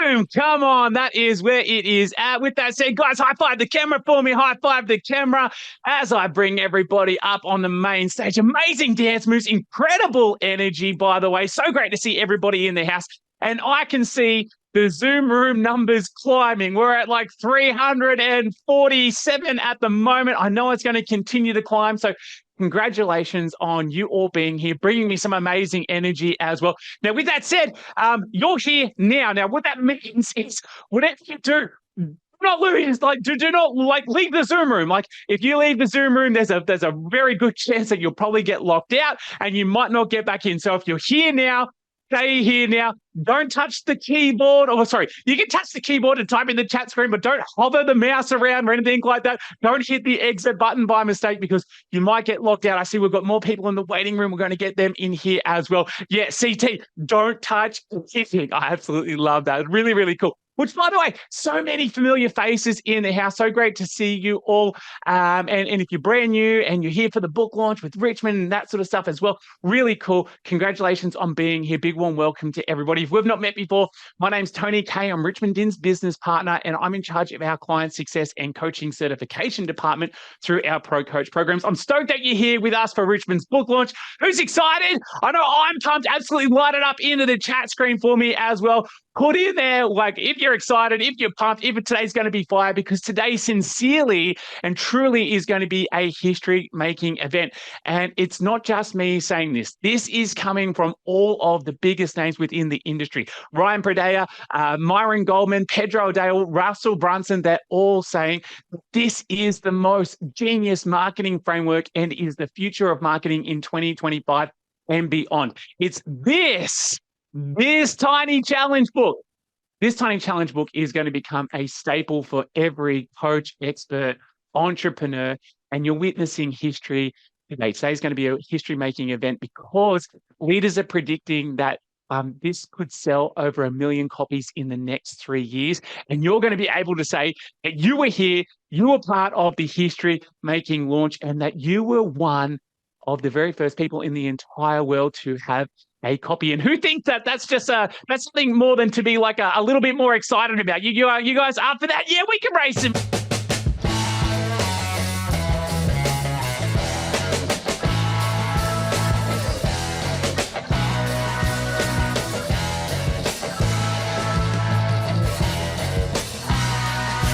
Boom! Come on, that is where it is at. With that said, guys, high five the camera for me. High five the camera as I bring everybody up on the main stage. Amazing dance moves, incredible energy, by the way. So great to see everybody in the house. And I can see the Zoom room numbers climbing. We're at like 347 at the moment. I know it's going to continue to climb. So congratulations on you all being here, bringing me some amazing energy as well. Now, with that said, you're here now. Now, what that means is whatever you do, not lose. Like, do not like leave the Zoom room. Like, if you leave the Zoom room, there's a very good chance that you'll probably get locked out and you might not get back in. So if you're here now, stay here now. Don't touch the keyboard. Oh, sorry. You can touch the keyboard and type in the chat screen, but don't hover the mouse around or anything like that. Don't hit the exit button by mistake because you might get locked out. I see we've got more people in the waiting room. We're going to get them in here as well. Yeah, CT, don't touch anything. I absolutely love that. Really, really cool. Which, by the way, so many familiar faces in the house. So great to see you all. And if you're brand new and you're here for the book launch with Richmond and that sort of stuff as well, really cool. Congratulations on being here. Big warm welcome to everybody. If we've not met before, my name's Tony Kay. I'm Richmond Dinh's business partner, and I'm in charge of our client success and coaching certification department through our Pro Coach programs. I'm stoked that you're here with us for Richmond's book launch. Who's excited? I know I'm pumped. Absolutely light it up into the chat screen for me as well. Put in there, like, if you're excited, if you're pumped, if today's going to be fire, because today sincerely and truly is going to be a history-making event. And it's not just me saying this. This is coming from all of the biggest names within the industry. Ryan Pradea, Myron Goldman, Pedro Dale, Russell Brunson, they're all saying this is the most genius marketing framework and is the future of marketing in 2025 and beyond. It's this tiny challenge book. This tiny challenge book is going to become a staple for every coach, expert, entrepreneur, and you're witnessing history today. Today's going to be a history-making event because leaders are predicting that this could sell over 1 million copies in the next 3 years. And you're going to be able to say that you were here, you were part of the history-making launch, and that you were one of the very first people in the entire world to have a copy. And who thinks that that's just that's something more than to be like a little bit more excited about? You guys up for that? Yeah, we can race them.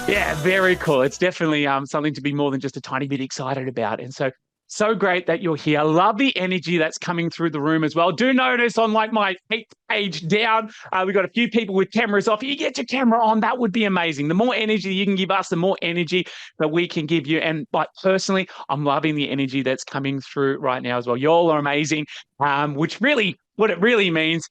Yeah, very cool. It's definitely something to be more than just a tiny bit excited about. And so great that you're here. I love the energy that's coming through the room as well. Do notice on like my 8th page down, we've got a few people with cameras off. If you get your camera on, that would be amazing. The more energy you can give us, the more energy that we can give you. And like personally, I'm loving the energy that's coming through right now as well. You all are amazing, which really, what it really means,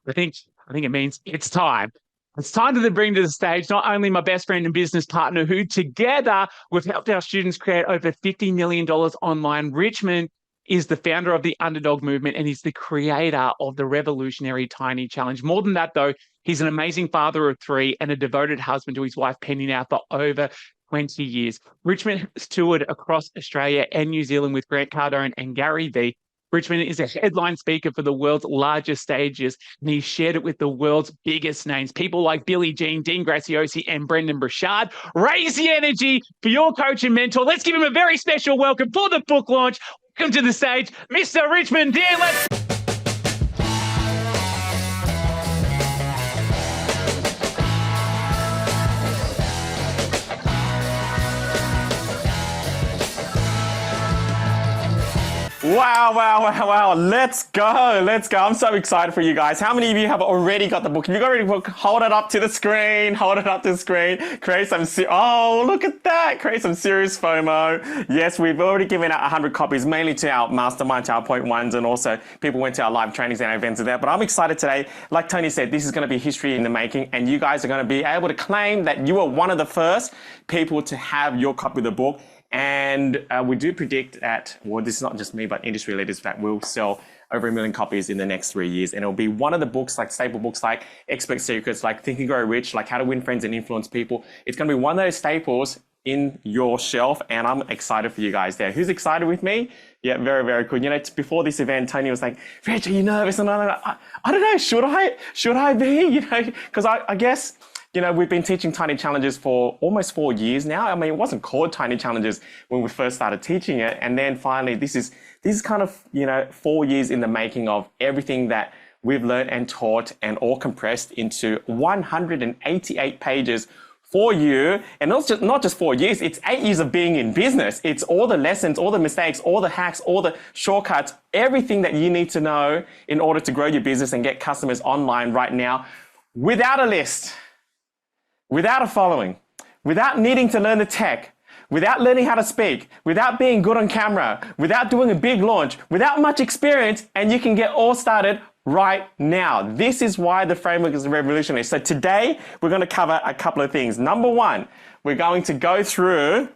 I think it means it's time. It's time to bring to the stage not only my best friend and business partner, who together we've helped our students create over $50 million online. Richmond is the founder of the Underdog Movement and he's the creator of the revolutionary Tiny Challenge. More than that, though, he's an amazing father of 3 and a devoted husband to his wife, Penny, now for over 20 years. Richmond has toured across Australia and New Zealand with Grant Cardone and Gary Vee. Richmond is a headline speaker for the world's largest stages, and he's shared it with the world's biggest names, people like Billie Jean, Dean Graziosi, and Brendan Burchard. Raise the energy for your coach and mentor. Let's give him a very special welcome for the book launch. Welcome to the stage, Mr. Richmond Dinh. Let's... Wow. Let's go. I'm so excited for you guys. How many of you have already got the book? If you've already got the book, hold it up to the screen. Create some, oh, look at that. Create some serious FOMO. Yes, we've already given out 100 copies, mainly to our mastermind, to our point ones, and also people went to our live trainings and our events there. But I'm excited today. Like Tony said, this is going to be history in the making, and you guys are going to be able to claim that you are one of the first people to have your copy of the book. And we do predict that, well, this is not just me, but industry leaders, that will sell over 1 million copies in the next 3 years. And it'll be one of the books, like staple books, like Expert Secrets, like Think and Grow Rich, like How to Win Friends and Influence People. It's going to be one of those staples in your shelf, and I'm excited for you guys there. Who's excited with me? Yeah, very, very cool. You know, before this event, Tony was like, Rich, are you nervous? And I don't know, should I be? You know, because I guess, you know, we've been teaching Tiny Challenges for almost 4 years now. I mean, it wasn't called Tiny Challenges when we first started teaching it. And then finally, this is kind of, you know, 4 years in the making of everything that we've learned and taught, and all compressed into 188 pages for you. And not just 4 years, it's 8 years of being in business. It's all the lessons, all the mistakes, all the hacks, all the shortcuts, everything that you need to know in order to grow your business and get customers online right now, without a list, without a following, without needing to learn the tech, without learning how to speak, without being good on camera, without doing a big launch, without much experience, and you can get all started right now. This is why the framework is revolutionary. So today, we're going to cover a couple of things. Number one, we're going to go through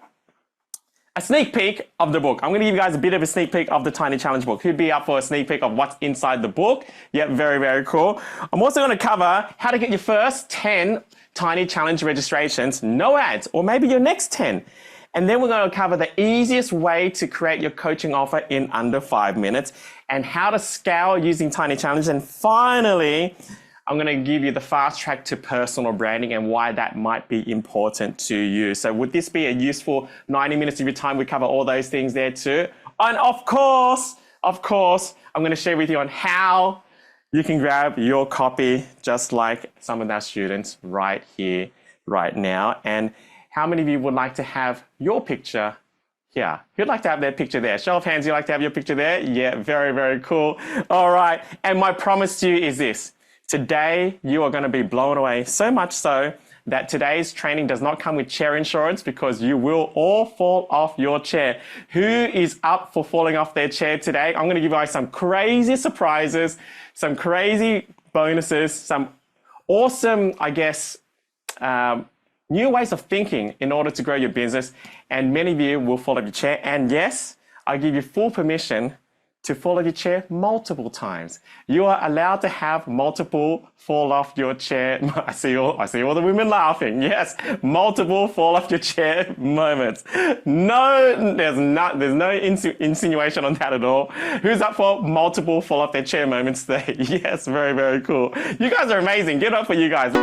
a sneak peek of the book. I'm going to give you guys a bit of a sneak peek of the Tiny Challenge book. Who'd be up for a sneak peek of what's inside the book? Yep, very, very cool. I'm also going to cover how to get your first 10 Tiny Challenge registrations, no ads, or maybe your next 10. And then we're going to cover the easiest way to create your coaching offer in under 5 minutes, and how to scale using Tiny Challenge. And finally, I'm going to give you the fast track to personal branding and why that might be important to you. So would this be a useful 90 minutes of your time? We cover all those things there too. And of course, I'm going to share with you on how you can grab your copy, just like some of our students right here, right now. And how many of you would like to have your picture here? Who'd like to have their picture there? Show of hands, you'd like to have your picture there? Yeah, very, very cool. All right. And my promise to you is this. Today, you are going to be blown away, so much so that today's training does not come with chair insurance, because you will all fall off your chair. Who is up for falling off their chair today? I'm going to give you guys some crazy surprises, some crazy bonuses, some awesome, I guess, new ways of thinking in order to grow your business. And many of you will fall off your chair. And yes, I give you full permission to fall off your chair multiple times. You are allowed to have multiple fall off your chair. I see all the women laughing. Yes, multiple fall off your chair moments. No, there's no insinuation on that at all. Who's up for multiple fall off their chair moments today? Yes, very, very cool. You guys are amazing. Give it up for you guys.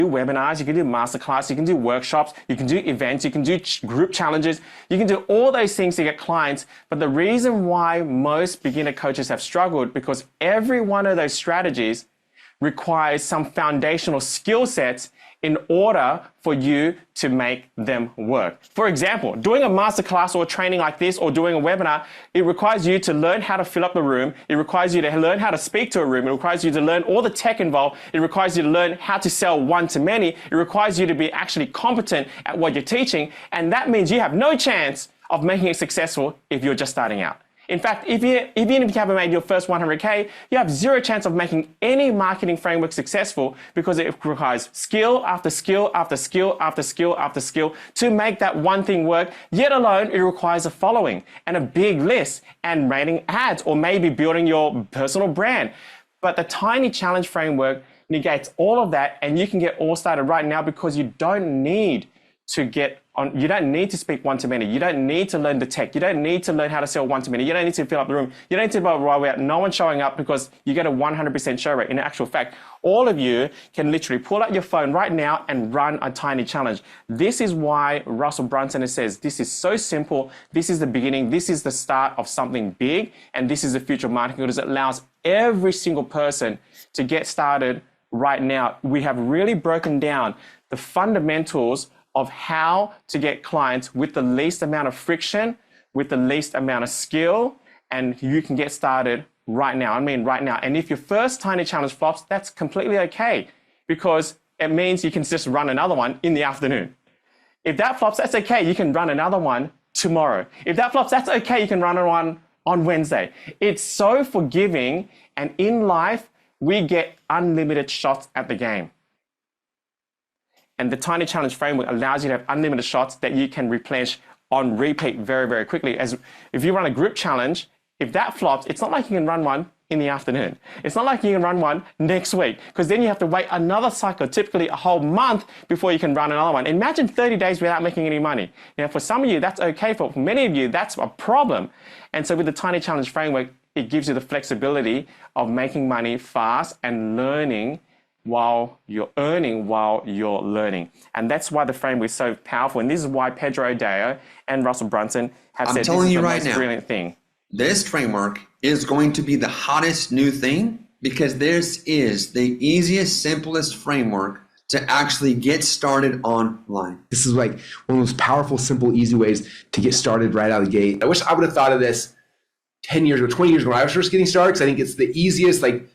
webinars, you can do masterclass, you can do workshops, you can do events, you can do group challenges, you can do all those things to get clients. But the reason why most beginner coaches have struggled, because every one of those strategies requires some foundational skill sets in order for you to make them work. For example, doing a masterclass or training like this or doing a webinar, it requires you to learn how to fill up the room. It requires you to learn how to speak to a room. It requires you to learn all the tech involved. It requires you to learn how to sell one-to-many. It requires you to be actually competent at what you're teaching. And that means you have no chance of making it successful if you're just starting out. In fact, even if you haven't made your first 100K, you have zero chance of making any marketing framework successful, because it requires skill after skill after skill after skill after skill to make that one thing work. Yet alone, it requires a following and a big list and running ads or maybe building your personal brand. But the Tiny Challenge framework negates all of that, and you can get all started right now, because you don't need to get on, you don't need to speak one-to-many. You don't need to learn the tech. You don't need to learn how to sell one-to-many. You don't need to fill up the room. You don't need to buy right without no one showing up, because you get a 100% show rate. In actual fact, all of you can literally pull out your phone right now and run a tiny challenge. This is why Russell Brunson says this is so simple. This is the beginning. This is the start of something big. And this is the future of marketing, because it allows every single person to get started right now. We have really broken down the fundamentals of how to get clients with the least amount of friction, with the least amount of skill, and you can get started right now. I mean, right now. And if your first tiny challenge flops, that's completely okay, because it means you can just run another one in the afternoon. If that flops, that's okay. You can run another one tomorrow. If that flops, that's okay. You can run one on Wednesday. It's so forgiving. And in life, we get unlimited shots at the game. And the Tiny Challenge framework allows you to have unlimited shots that you can replenish on repeat very, very quickly. As if you run a group challenge, if that flops, it's not like you can run one in the afternoon. It's not like you can run one next week, because then you have to wait another cycle, typically a whole month, before you can run another one. Imagine 30 days without making any money. Now, for some of you, that's okay. For many of you, that's a problem. And so with the Tiny Challenge framework, it gives you the flexibility of making money fast and learning while you're earning, while you're learning. And that's why the framework is so powerful. And this is why Pedro Adao and Russell Brunson have said this is the most brilliant thing. This framework is going to be the hottest new thing, because this is the easiest, simplest framework to actually get started online. This is like one of those powerful, simple, easy ways to get started right out of the gate. I wish I would have thought of this 10 years ago, 20 years ago when I was first getting started, because I think it's the easiest, like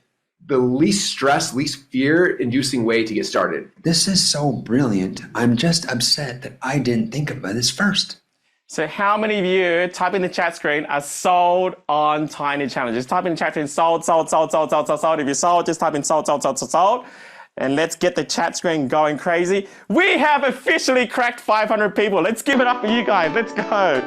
the least stress, least fear-inducing way to get started. This is so brilliant. I'm just upset that I didn't think about this first. So how many of you, type in the chat screen, are sold on Tiny Challenges? Type in the chat screen, sold, sold, sold, sold, sold, sold, sold. If you're sold, just type in sold, sold, sold, sold, sold. And let's get the chat screen going crazy. We have officially cracked 500 people. Let's give it up for you guys. Let's go.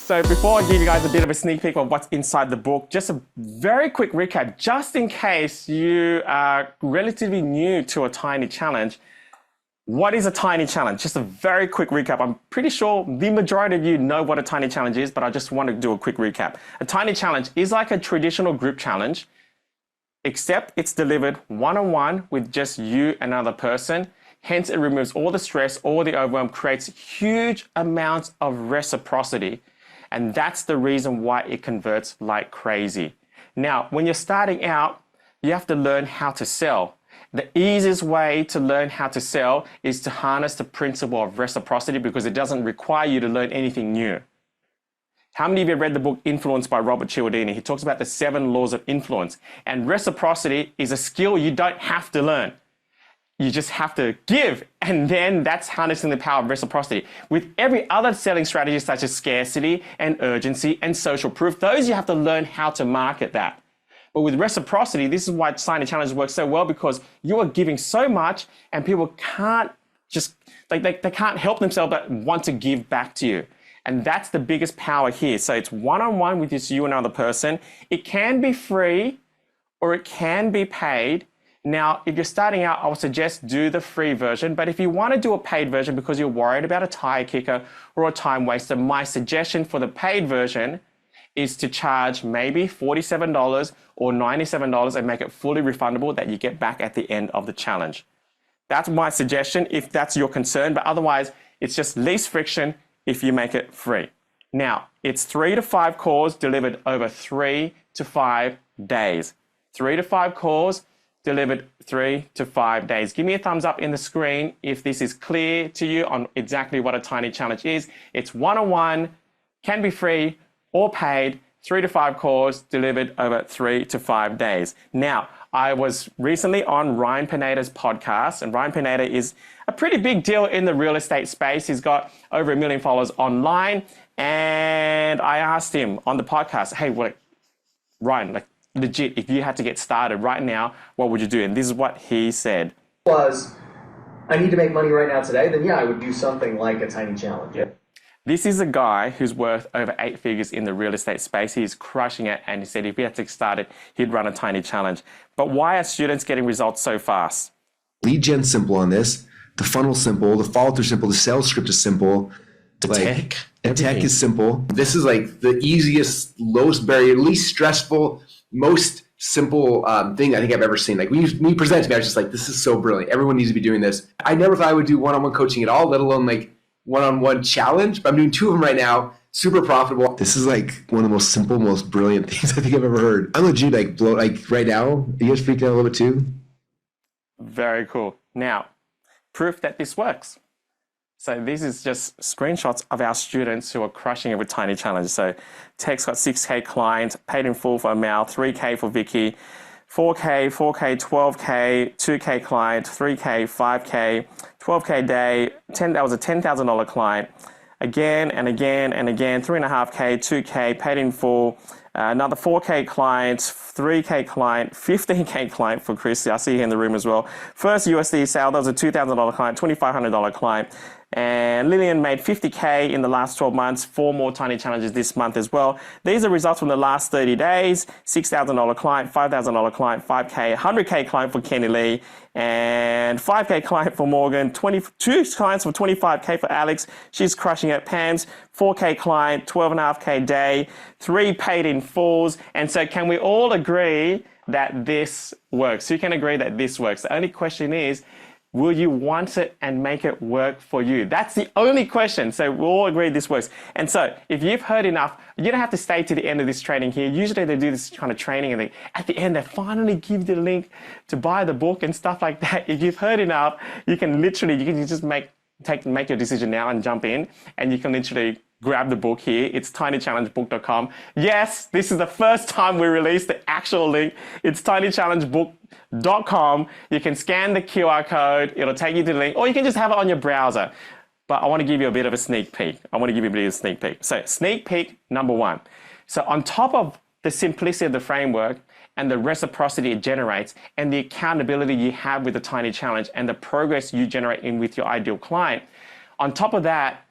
So before I give you guys a bit of a sneak peek of what's inside the book, just a very quick recap, just in case you are relatively new to a tiny challenge. What is a tiny challenge? Just a very quick recap. I'm pretty sure the majority of you know what a tiny challenge is, but I just want to do a quick recap. A tiny challenge is like a traditional group challenge, except it's delivered one-on-one with just you and another person. Hence, it removes all the stress, all the overwhelm, creates huge amounts of reciprocity. And that's the reason why it converts like crazy. Now, when you're starting out, you have to learn how to sell. The easiest way to learn how to sell is to harness the principle of reciprocity, because it doesn't require you to learn anything new. How many of you have read the book Influence by Robert Cialdini? He talks about the 7 laws of influence. And reciprocity is a skill you don't have to learn. You just have to give, and then that's harnessing the power of reciprocity. With every other selling strategy, such as scarcity and urgency and social proof, those you have to learn how to market that. But with reciprocity, this is why Tiny Challenges work so well, because you are giving so much and people can't just, they can't help themselves but want to give back to you. And that's the biggest power here. So it's one-on-one with just you and another person. It can be free or it can be paid. Now, if you're starting out, I would suggest do the free version. But if you want to do a paid version because you're worried about a tire kicker or a time waster, my suggestion for the paid version is to charge maybe $47 or $97 and make it fully refundable that you get back at the end of the challenge. That's my suggestion if that's your concern, but otherwise it's just least friction if you make it free. Now, it's 3 to 5 calls delivered over 3 to 5 days. 3 to 5 calls delivered 3 to 5 days. Give me a thumbs up in the screen if this is clear to you on exactly what a tiny challenge is. It's one-on-one, can be free or paid, 3 to 5 calls delivered over 3 to 5 days. Now, I was recently on Ryan Pineda's podcast, and Ryan Pineda is a pretty big deal in the real estate space. He's got over 1 million followers online, and I asked him on the podcast, hey, Ryan, legit, if you had to get started right now, what would you do? And this is what he said. I need to make money right now today, then yeah, I would do something like a tiny challenge. Yeah. This is a guy who's worth over 8 figures in the real estate space. He's crushing it. And he said if he had to get started, he'd run a tiny challenge. But why are students getting results so fast? Lead gen simple on this. The funnel simple. The follow through simple. The sales script is simple. The tech is simple. This is like the easiest, lowest barrier, least stressful, most simple thing I think I've ever seen. Like when you presented to me, I was just like, this is so brilliant. Everyone needs to be doing this. I never thought I would do one-on-one coaching at all, let alone like one-on-one challenge. But I'm doing 2 of them right now. Super profitable. This is like one of the most simple, most brilliant things I think I've ever heard. I'm legit like right now. Are you guys freaking out a little bit too? Very cool. Now, proof that this works. So this is just screenshots of our students who are crushing it with tiny challenges. So Tech's got 6K clients, paid in full for Amal, 3K for Vicky, 4K, 12K, 2K client, 3K, 5K, 12K day, that was a $10,000 client. Again and again and again, 3.5K, 2K, paid in full, another 4K client, 3K client, 15K client for Chris. I see you in the room as well. First USD sale, that was a $2,000 client, $2,500 client. And Lillian made 50K in the last 12 months, 4 more tiny challenges this month as well. These are results from the last 30 days, $6,000 client, $5,000 client, 5K, 100K client for Kenny Lee, and 5K client for Morgan, 22 clients for 25K for Alex. She's crushing it. Pam's 4K client, 12.5K day, 3 paid in fulls. And so can we all agree that this works? Who can agree that this works? The only question is, will you want it and make it work for you? That's the only question. So we'll all agree this works. And so if you've heard enough, you don't have to stay to the end of this training here. Usually they do this kind of training and at the end, they finally give you the link to buy the book and stuff like that. If you've heard enough, you can just make your decision now and jump in, and you can literally grab the book here. It's tinychallengebook.com. Yes, this is the first time we released the actual link. It's tinychallengebook.com. You can scan the QR code. It'll take you to the link, or you can just have it on your browser. But I want to give you a bit of a sneak peek. So sneak peek number 1. So on top of the simplicity of the framework and the reciprocity it generates and the accountability you have with the tiny challenge and the progress you generate in with your ideal client, on top of that,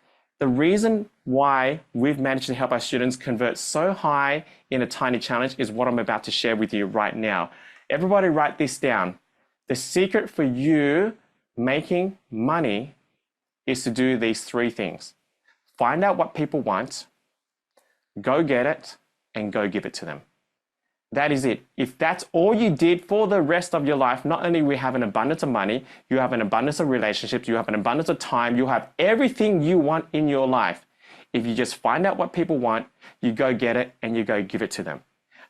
the reason why we've managed to help our students convert so high in a tiny challenge is what I'm about to share with you right now. Everybody write this down. The secret for you making money is to do these 3 things. Find out what people want, go get it, and go give it to them. That is it. If that's all you did for the rest of your life, not only will you have an abundance of money, you have an abundance of relationships, you have an abundance of time, you have everything you want in your life. If you just find out what people want, you go get it and you go give it to them.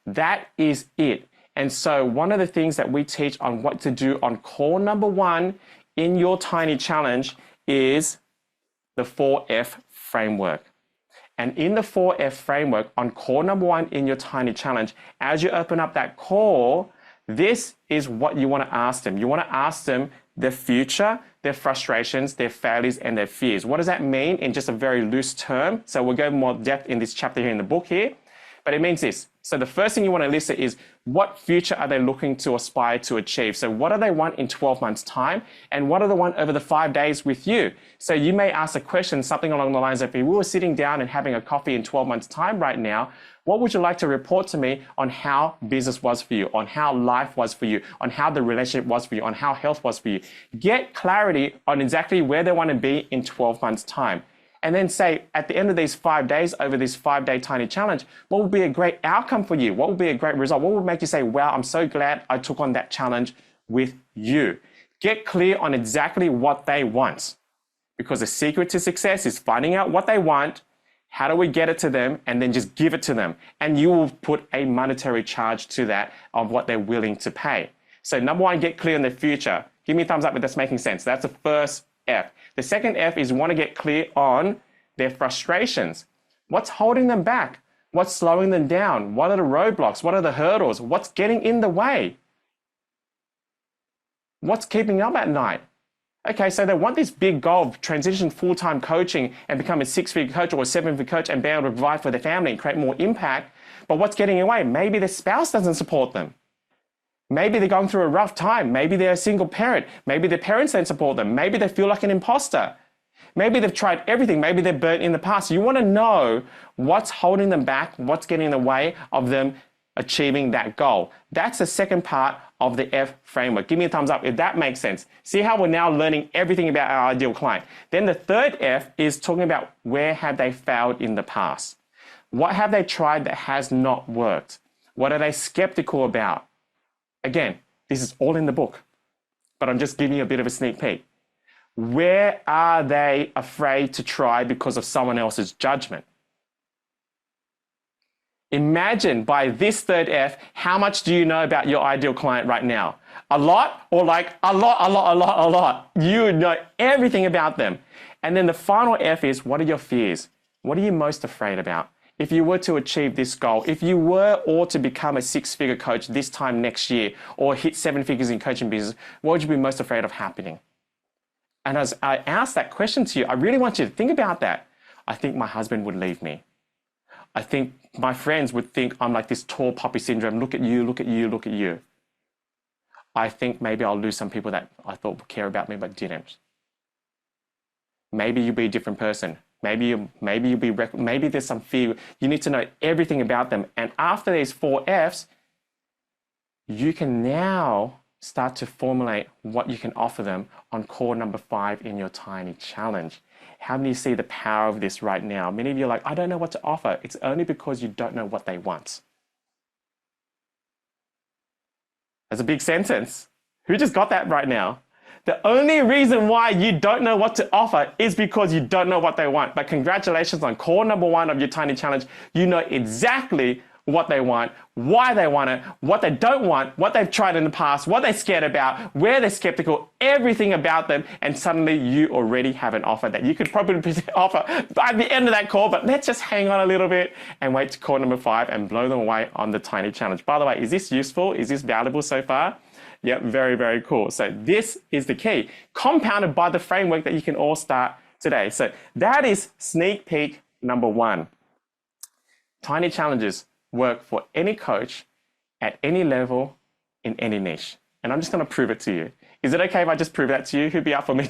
That is it. And so one of the things that we teach on what to do on call number 1 in your tiny challenge is the 4F framework. And in the 4F framework, on call number 1 in your tiny challenge, as you open up that call, this is what you want to ask them. You want to ask them their future, their frustrations, their failures, and their fears. What does that mean in just a very loose term? So we'll go more depth in this chapter here in the book here. but it means this. So the first thing you want to elicit is what future are they looking to aspire to achieve? So what do they want in 12 months time? And what do they want over the 5 days with you? So you may ask a question, something along the lines of, if we were sitting down and having a coffee in 12 months time right now, what would you like to report to me on how business was for you, on how life was for you, on how the relationship was for you, on how health was for you? Get clarity on exactly where they want to be in 12 months time. And then say, at the end of these 5 days, over this 5-day tiny challenge, what would be a great outcome for you? What would be a great result? What would make you say, wow, I'm so glad I took on that challenge with you? Get clear on exactly what they want. Because the secret to success is finding out what they want, how do we get it to them, and then just give it to them. And you will put a monetary charge to that of what they're willing to pay. So number one, get clear on the future. Give me a thumbs up if that's making sense. That's the first F. The second F is want to get clear on their frustrations. What's holding them back? What's slowing them down? What are the roadblocks? What are the hurdles? What's getting in the way? What's keeping up at night? Okay, so they want this big goal of transition full-time coaching and become a 6-figure coach or a 7-figure coach and be able to provide for their family and create more impact. But what's getting in the way? Maybe their spouse doesn't support them. Maybe they're going through a rough time. Maybe they're a single parent. Maybe their parents don't support them. Maybe they feel like an imposter. Maybe they've tried everything. Maybe they're burnt in the past. You want to know what's holding them back, what's getting in the way of them achieving that goal. That's the second part of the F framework. Give me a thumbs up if that makes sense. See how we're now learning everything about our ideal client. Then the third F is talking about where have they failed in the past? What have they tried that has not worked? What are they skeptical about? Again, this is all in the book, but I'm just giving you a bit of a sneak peek. Where are they afraid to try because of someone else's judgment? Imagine by this third F, how much do you know about your ideal client right now? A lot or like a lot? You know everything about them. And then the final F is, what are your fears? What are you most afraid about? If you were to achieve this goal, if you were or to become a 6-figure coach this time next year or hit 7 figures in coaching business, what would you be most afraid of happening? And as I ask that question to you, I really want you to think about that. I think my husband would leave me. I think my friends would think I'm like this tall poppy syndrome. Look at you, look at you, look at you. I think maybe I'll lose some people that I thought would care about me but didn't. Maybe you'll be a different person. Maybe there's some fear. You need to know everything about them. And after these 4 Fs, you can now start to formulate what you can offer them on core number 5 in your tiny challenge. How many see the power of this right now? Many of you are like, I don't know what to offer. It's only because you don't know what they want. That's a big sentence. Who just got that right now? The only reason why you don't know what to offer is because you don't know what they want. But congratulations on core number 1 of your tiny challenge. You know exactly what they want, why they want it, what they don't want, what they've tried in the past, what they're scared about, where they're skeptical, everything about them, and suddenly you already have an offer that you could probably offer by the end of that call, but let's just hang on a little bit and wait to call number 5 and blow them away on the tiny challenge. By the way, is this useful? Is this valuable so far? Yep, very, very cool. So this is the key, compounded by the framework that you can all start today. So that is sneak peek number 1. Tiny challenges work for any coach at any level in any niche. And I'm just going to prove it to you. Is it okay if I just prove that to you? Who'd be up for me?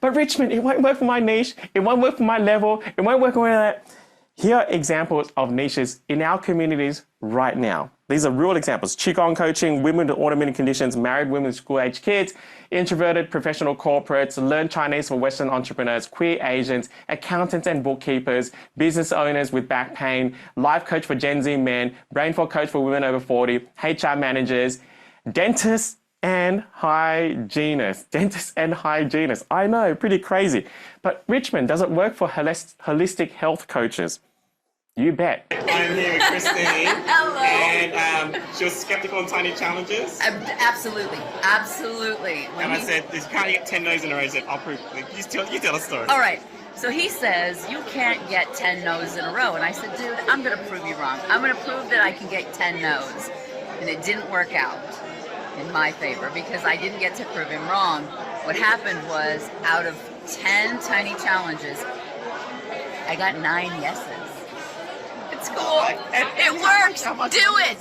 But Richmond, it won't work for my niche. It won't work for my level. It won't work for that. Here are examples of niches in our communities right now. These are real examples. Qigong coaching, women with autoimmune conditions, married women with school-age kids, introverted professional corporates, learn Chinese for Western entrepreneurs, queer Asians, accountants and bookkeepers, business owners with back pain, life coach for Gen Z men, brain fog coach for women over 40, HR managers, dentists and hygienists. I know, pretty crazy. But Richmond, does it work for holistic health coaches? You bet. I'm here with Christine. Hello. And she was skeptical on tiny challenges. Absolutely. I said, you can't get 10 no's in a row. I said, I'll prove it. You tell a story. All right. So he says, you can't get 10 no's in a row. And I said, dude, I'm going to prove you wrong. I'm going to prove that I can get 10 no's. And it didn't work out in my favor because I didn't get to prove him wrong. What happened was, out of 10 tiny challenges, I got 9 yeses. It's cool. It works. Do it.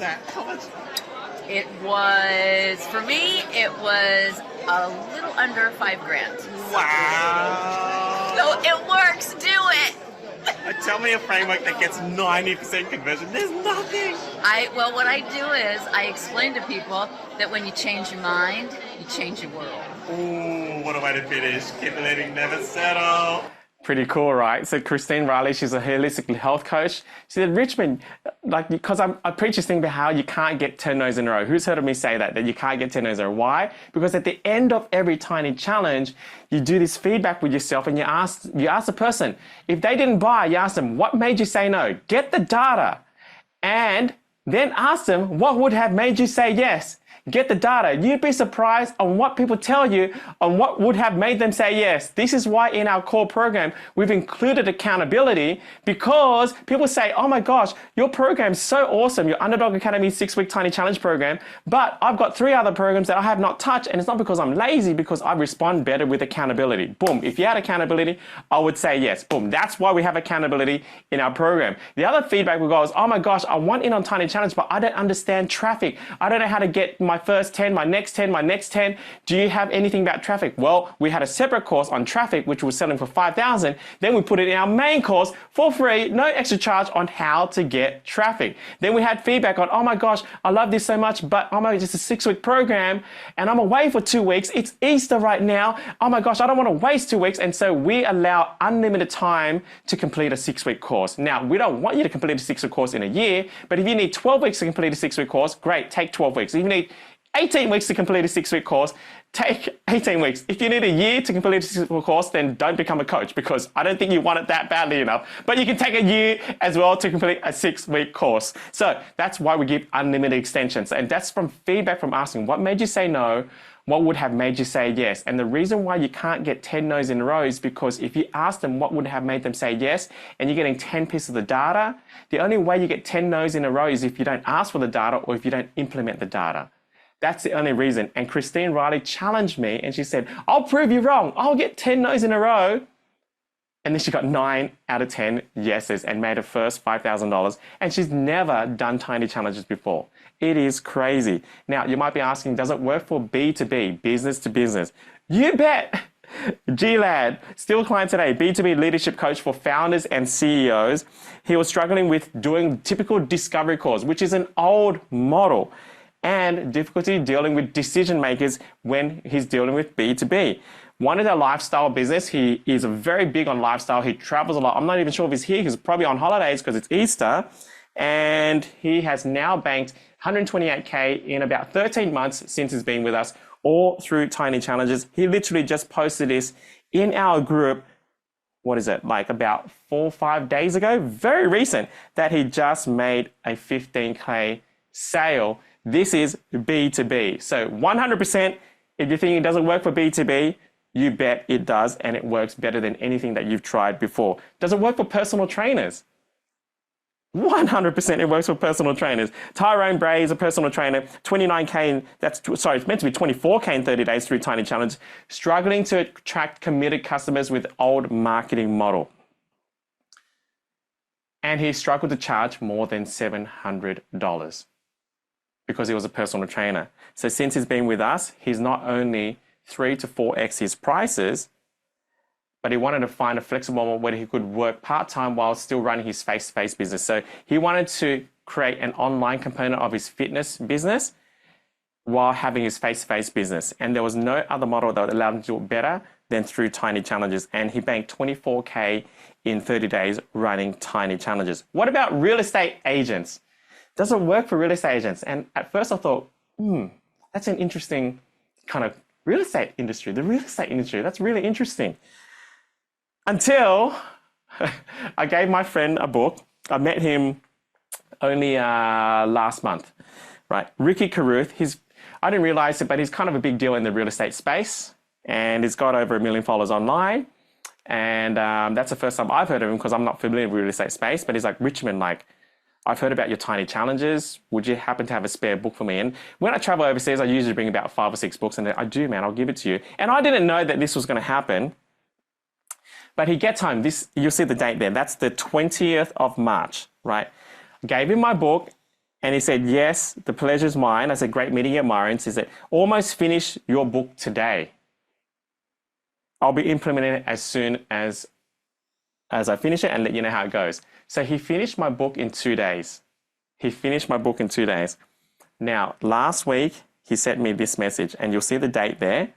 It was, for me, it was a little under $5,000. Wow. So it works. Do it. Tell me a framework that gets 90% conversion. There's nothing. Well, what I do is I explain to people that when you change your mind, you change your world. Ooh, what a way to finish. Keep believing, never settle. Pretty cool, right? So Christine Riley, she's a holistic health coach. She said, Richmond, like, because I preach this thing about how you can't get 10 no's in a row. Who's heard of me say that you can't get 10 no's in a row? Why? Because at the end of every tiny challenge, you do this feedback with yourself and you ask the person, if they didn't buy, you ask them, what made you say no? Get the data and then ask them, what would have made you say yes? Get the data. You'd be surprised on what people tell you on what would have made them say yes. This is why in our core program, we've included accountability, because people say, oh my gosh, your program's so awesome, your Underdog Academy 6-week tiny challenge program, but I've got 3 other programs that I have not touched, and it's not because I'm lazy, because I respond better with accountability. Boom. If you had accountability, I would say yes. Boom. That's why we have accountability in our program. The other feedback we got is, oh my gosh, I want in on tiny challenge, but I don't understand traffic. I don't know how to get my first 10, my next 10, my next 10. Do you have anything about traffic? Well, we had a separate course on traffic, which was selling for $5,000. Then we put it in our main course for free, no extra charge, on how to get traffic. Then we had feedback on, oh my gosh, I love this so much, but oh my gosh, it's a 6-week program and I'm away for 2 weeks. It's Easter right now. Oh my gosh, I don't want to waste 2 weeks. And so we allow unlimited time to complete a 6-week course. Now, we don't want you to complete a 6-week course in a year, but if you need 12 weeks to complete a 6-week course, great, take 12 weeks. If you need 18 weeks to complete a 6-week course, take 18 weeks. If you need a year to complete a 6-week course, then don't become a coach, because I don't think you want it that badly enough. But you can take a year as well to complete a 6-week course. So that's why we give unlimited extensions. And that's from feedback from asking, what made you say no? What would have made you say yes? And the reason why you can't get 10 no's in a row is because if you ask them what would have made them say yes, and you're getting 10 pieces of the data, the only way you get 10 no's in a row is if you don't ask for the data or if you don't implement the data. That's the only reason. And Christine Riley challenged me and she said, I'll prove you wrong. I'll get 10 no's in a row. And then she got 9 out of 10 yeses and made her first $5,000. And she's never done tiny challenges before. It is crazy. Now, you might be asking, does it work for B2B, business to business? You bet. G-Lad, still a client today, B2B leadership coach for founders and CEOs. He was struggling with doing typical discovery calls, which is an old model, and difficulty dealing with decision makers when he's dealing with B2B. One is a lifestyle business. He is very big on lifestyle. He travels a lot. I'm not even sure if he's here. He's probably on holidays because it's Easter. And he has now banked $128K in about 13 months since he's been with us, all through tiny challenges. He literally just posted this in our group, what is it, like about 4 or 5 days ago, very recent, that he just made a 15K sale. This is B2B. So 100%, if you think it doesn't work for B2B, you bet it does, and it works better than anything that you've tried before. Does it work for personal trainers? 100% it works for personal trainers. Tyrone Bray is a personal trainer, 29K, it's meant to be 24K in 30 days through Tiny Challenge, struggling to attract committed customers with old marketing model. And he struggled to charge more than $700. Because he was a personal trainer. So since he's been with us, he's not only 3 to 4x his prices, but he wanted to find a flexible model where he could work part-time while still running his face-to-face business. So he wanted to create an online component of his fitness business while having his face-to-face business. And there was no other model that allowed him to do it better than through Tiny Challenges. And he banked 24K in 30 days running Tiny Challenges. What about real estate agents? Doesn't work for real estate agents. And at first I thought, that's an interesting kind of real estate industry. The real estate industry, that's really interesting. Until I gave my friend a book. I met him only last month, right? Ricky Carruth, I didn't realize it, but he's kind of a big deal in the real estate space. And he's got over 1 million followers online. And that's the first time I've heard of him because I'm not familiar with real estate space. But he's like, Richmond, like, I've heard about your tiny challenges. Would you happen to have a spare book for me? And when I travel overseas, I usually bring about 5 or 6 books, and I do, man, I'll give it to you. And I didn't know that this was going to happen. But he gets home. You'll see the date there. That's the 20th of March, right? gave him my book, and he said, yes, the pleasure's mine. I said, great meeting you, Myron. He said, almost finished your book today. I'll be implementing it as soon as I finish it and let you know how it goes. So he finished my book in 2 days. Now, last week, he sent me this message, and you'll see the date there,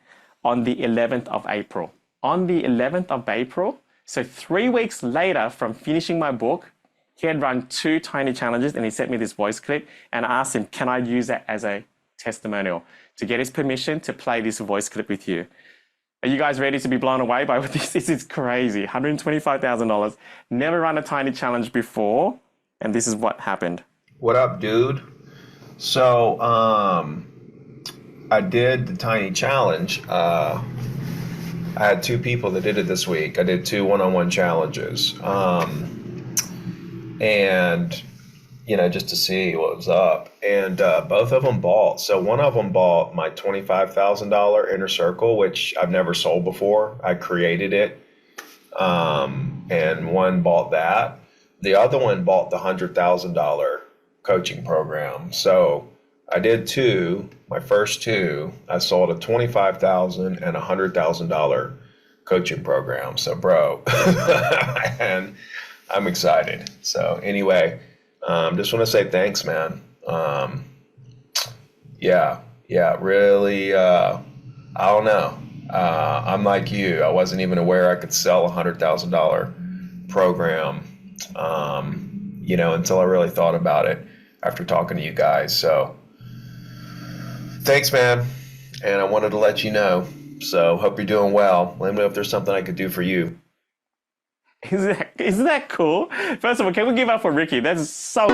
on the 11th of April. On the 11th of April, so 3 weeks later from finishing my book, he had run 2 tiny challenges, and he sent me this voice clip, and I asked him, can I use that as a testimonial to get his permission to play this voice clip with you? Are you guys ready to be blown away by what this is? This is crazy. $125,000. Never run a tiny challenge before, and this is what happened. What up, dude? So, I did the tiny challenge. I had 2 people that did it this week. I did 2 one-on-one challenges. And, you know, just to see what was up. And both of them bought. So one of them bought my $25,000 Inner Circle, which I've never sold before. I created it. And one bought that. The other one bought the $100,000 coaching program. So I did 2. My first 2, I sold a $25,000 and $100,000 coaching program. So, bro, and I'm excited. So anyway, just want to say thanks, man. Yeah, really, I don't know. I'm like you. I wasn't even aware I could sell a $100,000 program, you know, until I really thought about it after talking to you guys. So thanks, man. And I wanted to let you know. So hope you're doing well. Let me know if there's something I could do for you. Isn't that cool? First of all, can we give up for Ricky? That's so...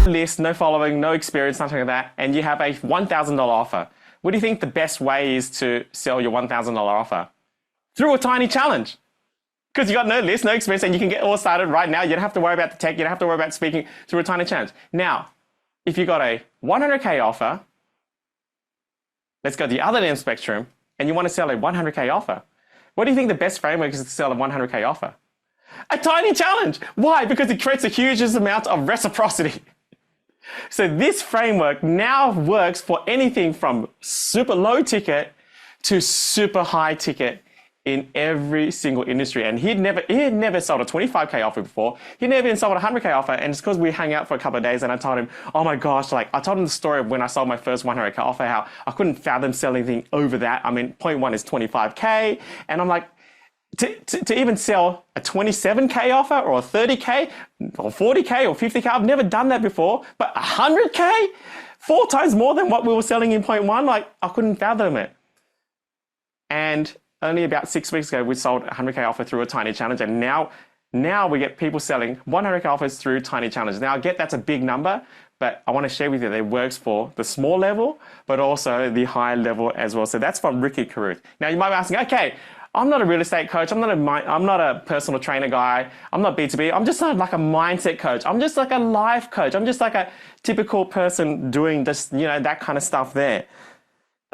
list, no following, no experience, nothing like that, and you have a $1,000 offer. What do you think the best way is to sell your $1,000 offer? Through a tiny challenge. Because you got no list, no experience, and you can get all started right now. You don't have to worry about the tech. You don't have to worry about speaking through a tiny challenge. Now, if you got a 100K offer, let's go to the other end of the spectrum, and you want to sell a 100K offer. What do you think the best framework is to sell a 100K offer? A tiny challenge. Why? Because it creates a huge amount of reciprocity. So this framework now works for anything from super low ticket to super high ticket in every single industry. And he had never sold a 25K offer before. He never even sold a 100K offer. And it's because we hung out for a couple of days and I told him, oh my gosh, like I told him the story of when I sold my first 100K offer, how I couldn't fathom selling anything over that. I mean, point 1 is 25K. And I'm like, to even sell a 27K offer or a 30K or 40K or 50K, I've never done that before. But 100K, 4 times more than what we were selling in point 1, like I couldn't fathom it. And only about 6 weeks ago, we sold a 100K offer through a tiny challenge. And now we get people selling 100K offers through tiny challenges. Now I get that's a big number, but I want to share with you that it works for the small level, but also the high level as well. So that's from Ricky Carruth. Now you might be asking, okay, I'm not a real estate coach. I'm not a personal trainer guy. I'm not B2B. I'm just like a mindset coach. I'm just like a life coach. I'm just like a typical person doing this, you know, that kind of stuff there.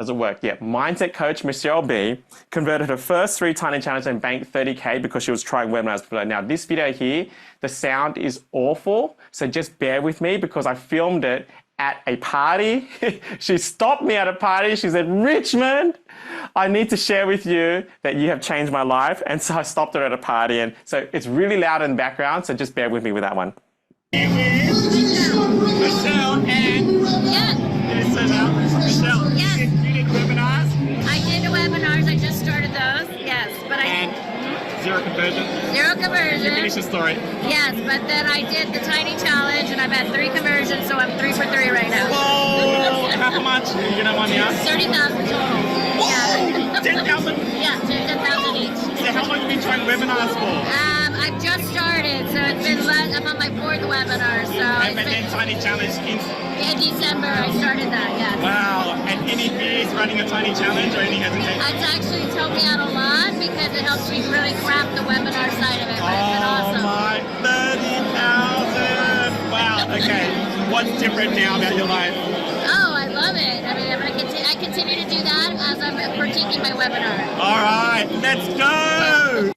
Does it work? Yeah. Mindset coach Michelle B converted her first 3 tiny challenges and banked 30K because she was trying webinars before. Now this video here, the sound is awful. So just bear with me because I filmed it at a party. She stopped me at a party. She said, Richmond, I need to share with you that you have changed my life. And so I stopped her at a party. And so it's really loud in the background. So just bear with me with that one. Michelle and... Yeah. Michelle, Yes. you did webinars? I did the webinars. I just started those. Yes. But And 0 conversion? 0 conversion. Finish the story. Yes, but then I did the tiny challenge and I've had 3 conversions, so I'm 3 for 3 right now. Whoa! How much? You don't mind me asking? 30,000 total. Yeah. 10,000? Yeah, 10,000 each. So how long have you been trying webinars for? I've just started, so it's been I'm on my 4th webinar, so And then tiny challenge in December I started that, yes. wow. And any fears running a tiny challenge or any hesitation? It's actually helped me out a lot because it helps me really craft the webinar side of it, but it's been awesome. Oh my, Okay, what's different now about your life? Oh, I love it. I mean, I continue to do that as I'm critiquing my webinar. All right, let's go.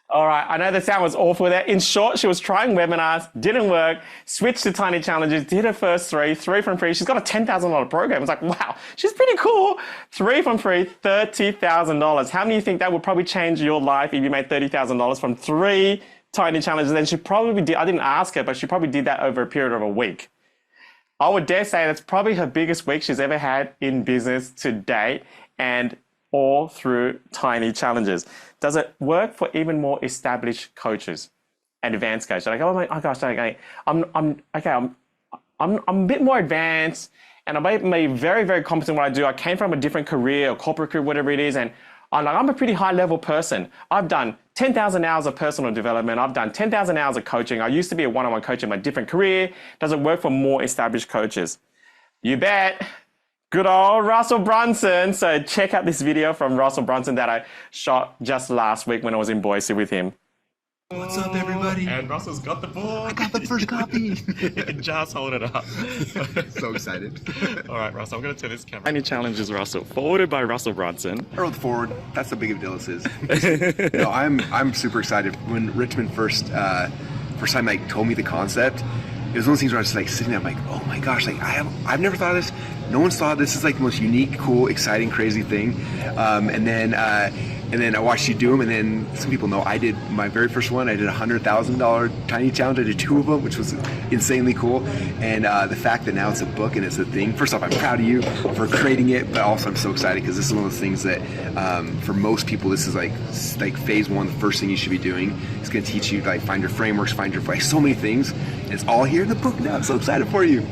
All right, I know the sound was awful there. In short, she was trying webinars, didn't work, switched to tiny challenges, did her first three from free. She's got a $10,000 program. It's like, wow, she's pretty cool. 3 from free, $30,000. How many do you think that would probably change your life if you made $30,000 from 3 tiny challenges? And she probably did, I didn't ask her, but she probably did that over a period of a week. I would dare say that's probably her biggest week she's ever had in business to date, and all through tiny challenges. Does it work for even more established coaches and advanced coaches? Like, oh my gosh, okay, I'm a bit more advanced, and I'm very, very competent in what I do. I came from a different career, or corporate career, whatever it is, and I'm a pretty high level person. I've done 10,000 hours of personal development. I've done 10,000 hours of coaching. I used to be a one-on-one coach in my different career. Does it work for more established coaches? You bet. Good old Russell Brunson. So check out this video from Russell Brunson that I shot just last week when I was in Boise with him. What's up, everybody? And Russell's got the book. I got the first copy. Just hold it up. So excited. All right, Russell, I'm going to turn this camera. Tiny challenges, Russell. Forwarded by Russell Brunson. I wrote the forward. That's how big of a deal this is. No, I'm super excited. When Richmond first time like told me the concept, it was one of those things where I was like sitting there, I'm like, oh my gosh, like I've never thought of this. No one's thought this is like the most unique, cool, exciting, crazy thing. And then I watched you do them, and then some people know I did my very first one. I did a $100,000 tiny challenge. I did 2 of them, which was insanely cool. And the fact that now it's a book and it's a thing. First off, I'm proud of you for creating it, but also I'm so excited because this is one of those things that for most people, this is like phase 1, the first thing you should be doing. It's going to teach you like find your frameworks, find your so many things. And it's all here in the book now. I'm so excited for you.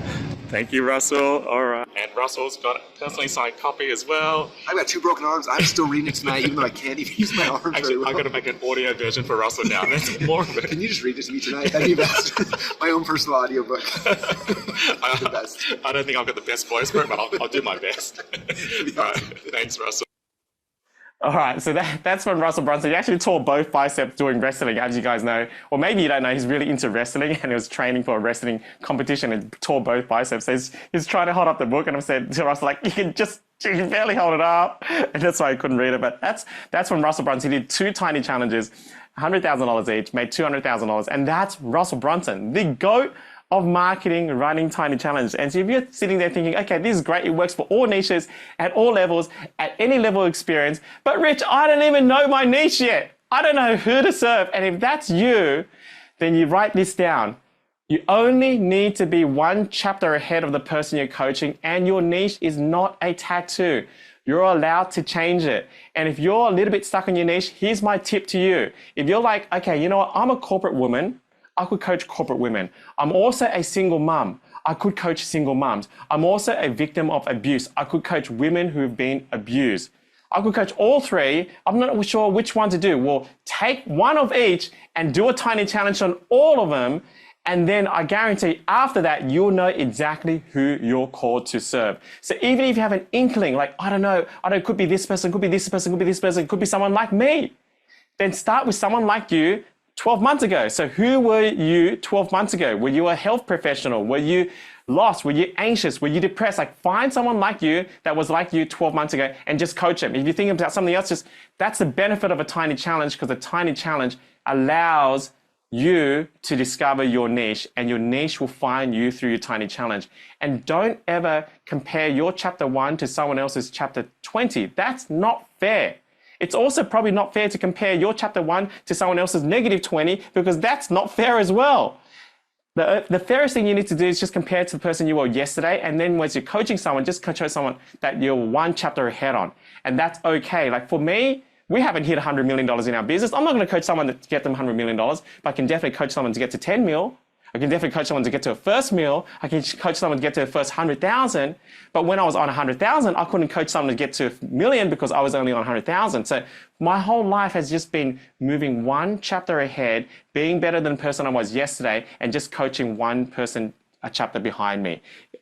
Thank you, Russell. All right. And Russell's got a personally signed copy as well. I've got 2 broken arms. I'm still reading it tonight, even though I can't even use my arms. Actually, I'm going to make an audio version for Russell now. That's more of it. Can you just read it to me tonight? That'd be best. My own personal audiobook. The best. I don't think I've got the best voice for it, but I'll do my best. All right. Thanks, Russell. All right, so that's from Russell Brunson. He actually tore both biceps doing wrestling, as you guys know. Or maybe you don't know, he's really into wrestling, and he was training for a wrestling competition and tore both biceps. So he's trying to hold up the book, and I've said to Russell, like, you can barely hold it up. And that's why I couldn't read it. But that's from Russell Brunson. He did 2 tiny challenges, $100,000 each, made $200,000. And that's Russell Brunson, the GOAT of marketing, running tiny challenges. And so if you're sitting there thinking, okay, this is great, it works for all niches, at all levels, at any level of experience, but Rich, I don't even know my niche yet. I don't know who to serve. And if that's you, then you write this down. You only need to be 1 chapter ahead of the person you're coaching, and your niche is not a tattoo. You're allowed to change it. And if you're a little bit stuck on your niche, here's my tip to you. If you're like, okay, you know what, I'm a corporate woman, I could coach corporate women. I'm also a single mom. I could coach single moms. I'm also a victim of abuse. I could coach women who've been abused. I could coach all 3. I'm not sure which one to do. Well, take 1 of each and do a tiny challenge on all of them. And then I guarantee after that, you'll know exactly who you're called to serve. So even if you have an inkling, like, I don't know, it could be this person, could be this person, could be this person, could be someone like me, then start with someone like you 12 months ago. So who were you 12 months ago? Were you a health professional? Were you lost? Were you anxious? Were you depressed? Like, find someone like you that was like you 12 months ago and just coach them. If you're thinking about something else, that's the benefit of a tiny challenge, because a tiny challenge allows you to discover your niche, and your niche will find you through your tiny challenge. And don't ever compare your chapter 1 to someone else's chapter 20. That's not fair. It's also probably not fair to compare your chapter 1 to someone else's negative 20, because that's not fair as well. The fairest thing you need to do is just compare to the person you were yesterday, and then once you're coaching someone, just coach someone that you're 1 chapter ahead on. And that's okay. Like for me, we haven't hit $100 million in our business. I'm not going to coach someone to get them $100 million, but I can definitely coach someone to get to 10 mil. I can definitely coach someone to get to a first mil. I can coach someone to get to a first 100,000. But when I was on 100,000, I couldn't coach someone to get to a million because I was only on 100,000. So my whole life has just been moving 1 chapter ahead, being better than the person I was yesterday, and just coaching 1 person a chapter behind me.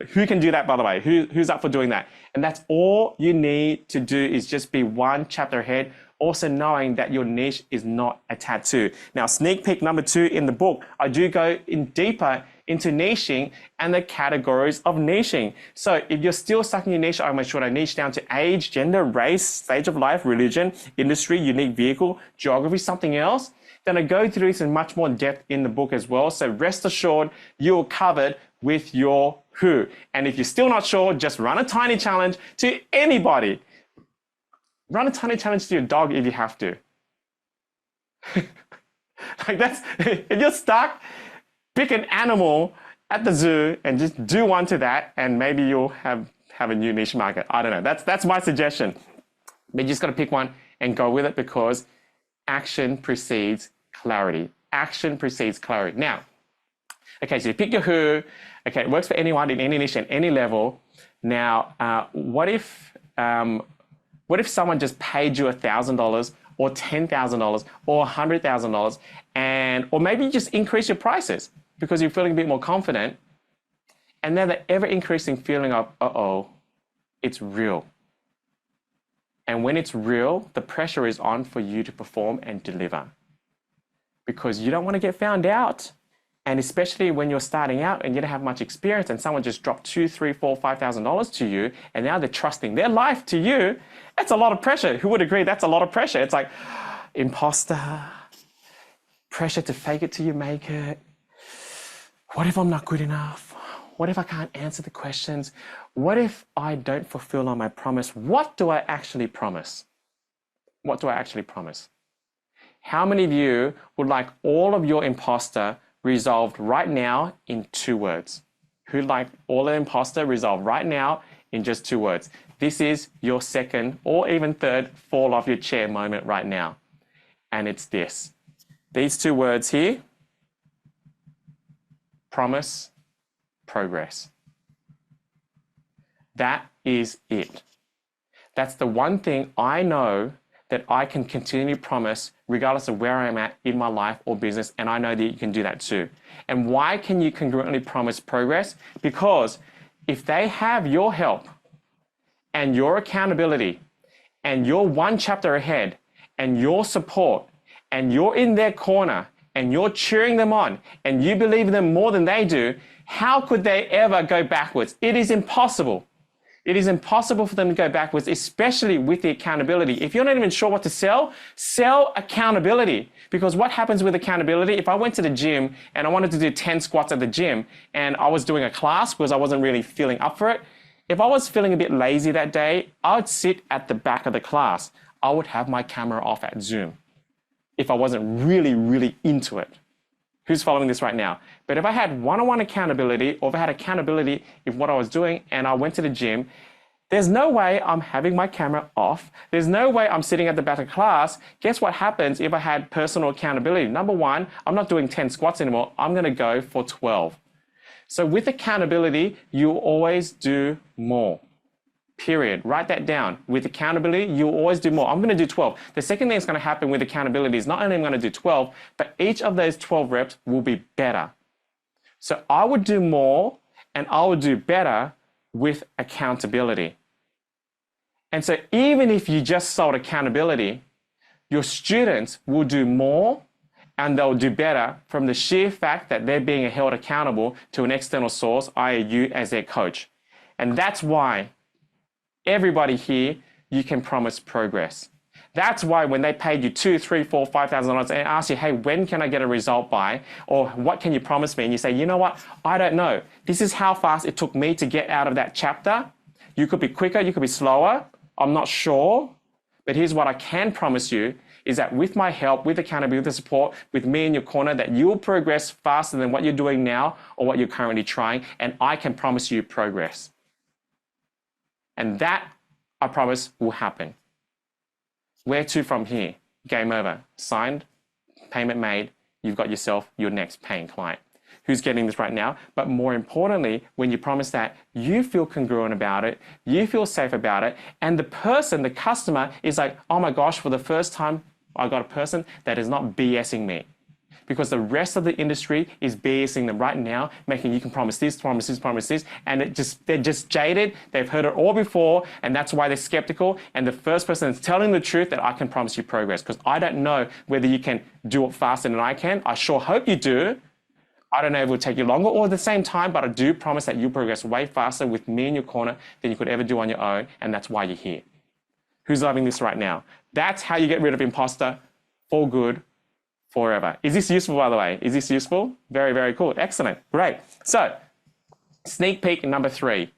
Who can do that, by the way? Who's up for doing that? And that's all you need to do, is just be 1 chapter ahead. Also knowing that your niche is not a tattoo. Now, sneak peek number 2 in the book, I do go in deeper into niching and the categories of niching. So if you're still stuck in your niche, should I niche down to age, gender, race, stage of life, religion, industry, unique vehicle, geography, something else? Then I go through this in much more depth in the book as well. So rest assured, you're covered with your who. And if you're still not sure, just run a tiny challenge to anybody. Run a tiny challenge to your dog if you have to. Like that's, if you're stuck, pick an animal at the zoo and just do one to that, and maybe you'll have a new niche market. I don't know. That's my suggestion. But you just got to pick one and go with it, because action precedes clarity. Action precedes clarity. Now, okay, so you pick your who. Okay, it works for anyone in any niche and any level. Now, what if someone just paid you $1,000 or $10,000 or $100,000, or maybe you just increase your prices because you're feeling a bit more confident, and then the ever-increasing feeling of, uh-oh, it's real. And when it's real, the pressure is on for you to perform and deliver, because you don't want to get found out. And especially when you're starting out and you don't have much experience, and someone just dropped $2,000, $3,000, $4,000 to you, and now they're trusting their life to you, that's a lot of pressure. Who would agree? That's a lot of pressure. It's like imposter, pressure to fake it till you make it. What if I'm not good enough? What if I can't answer the questions? What if I don't fulfill on my promise? What do I actually promise? What do I actually promise? How many of you would like all of your imposter resolved right now in 2 words? Who'd like all the imposter resolved right now in just 2 words? This is your second or even third fall off your chair moment right now. And it's this. These 2 words here: promise, progress. That is it. That's the one thing I know that I can continue to promise regardless of where I'm at in my life or business, and I know that you can do that too. And why can you congruently promise progress? Because if they have your help and your accountability and you're 1 chapter ahead and your support and you're in their corner and you're cheering them on and you believe in them more than they do, how could they ever go backwards? It is impossible. It is impossible for them to go backwards, especially with the accountability. If you're not even sure what to sell, sell accountability. Because what happens with accountability, if I went to the gym and I wanted to do 10 squats at the gym and I was doing a class because I wasn't really feeling up for it, if I was feeling a bit lazy that day, I would sit at the back of the class. I would have my camera off at Zoom if I wasn't really, really into it. Who's following this right now? But if I had one-on-one accountability, or if I had accountability in what I was doing and I went to the gym, there's no way I'm having my camera off. There's no way I'm sitting at the back of class. Guess what happens if I had personal accountability? Number 1, I'm not doing 10 squats anymore. I'm going to go for 12. So with accountability, you always do more. Period. Write that down. With accountability, you always do more. I'm going to do 12. The second thing that's going to happen with accountability is not only I'm going to do 12, but each of those 12 reps will be better. So I would do more and I would do better with accountability. And so even if you just sold accountability, your students will do more and they'll do better from the sheer fact that they're being held accountable to an external source, i.e. you as their coach. And that's why everybody here, you can promise progress. That's why when they paid you $2,000, $3,000, $4,000, $5,000 and ask you, hey, when can I get a result by? Or what can you promise me? And you say, you know what? I don't know. This is how fast it took me to get out of that chapter. You could be quicker, you could be slower. I'm not sure. But here's what I can promise you is that with my help, with accountability, with the support, with me in your corner, that you will progress faster than what you're doing now or what you're currently trying. And I can promise you progress. And that, I promise, will happen. Where to from here? Game over. Signed, payment made, you've got yourself your next paying client. Who's getting this right now? But more importantly, when you promise that, you feel congruent about it, you feel safe about it, and the person, the customer, is like, oh my gosh, for the first time, I got a person that is not BSing me. Because the rest of the industry is BSing them right now, making you can promise this, promise this, promise this, and they're just jaded. They've heard it all before, and that's why they're skeptical. And the first person is telling the truth that I can promise you progress, because I don't know whether you can do it faster than I can. I sure hope you do. I don't know if it will take you longer or at the same time, but I do promise that you'll progress way faster with me in your corner than you could ever do on your own, and that's why you're here. Who's loving this right now? That's how you get rid of imposter for good, forever. Is this useful, by the way? Is this useful? Very, very cool. Excellent. Great. So, sneak peek number 3.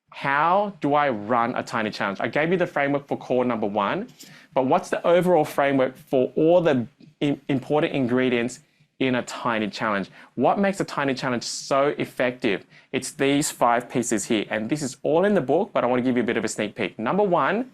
How do I run a tiny challenge? I gave you the framework for core number 1, but what's the overall framework for all the important ingredients in a tiny challenge? What makes a tiny challenge so effective? It's these 5 pieces here, and this is all in the book, but I want to give you a bit of a sneak peek. Number 1,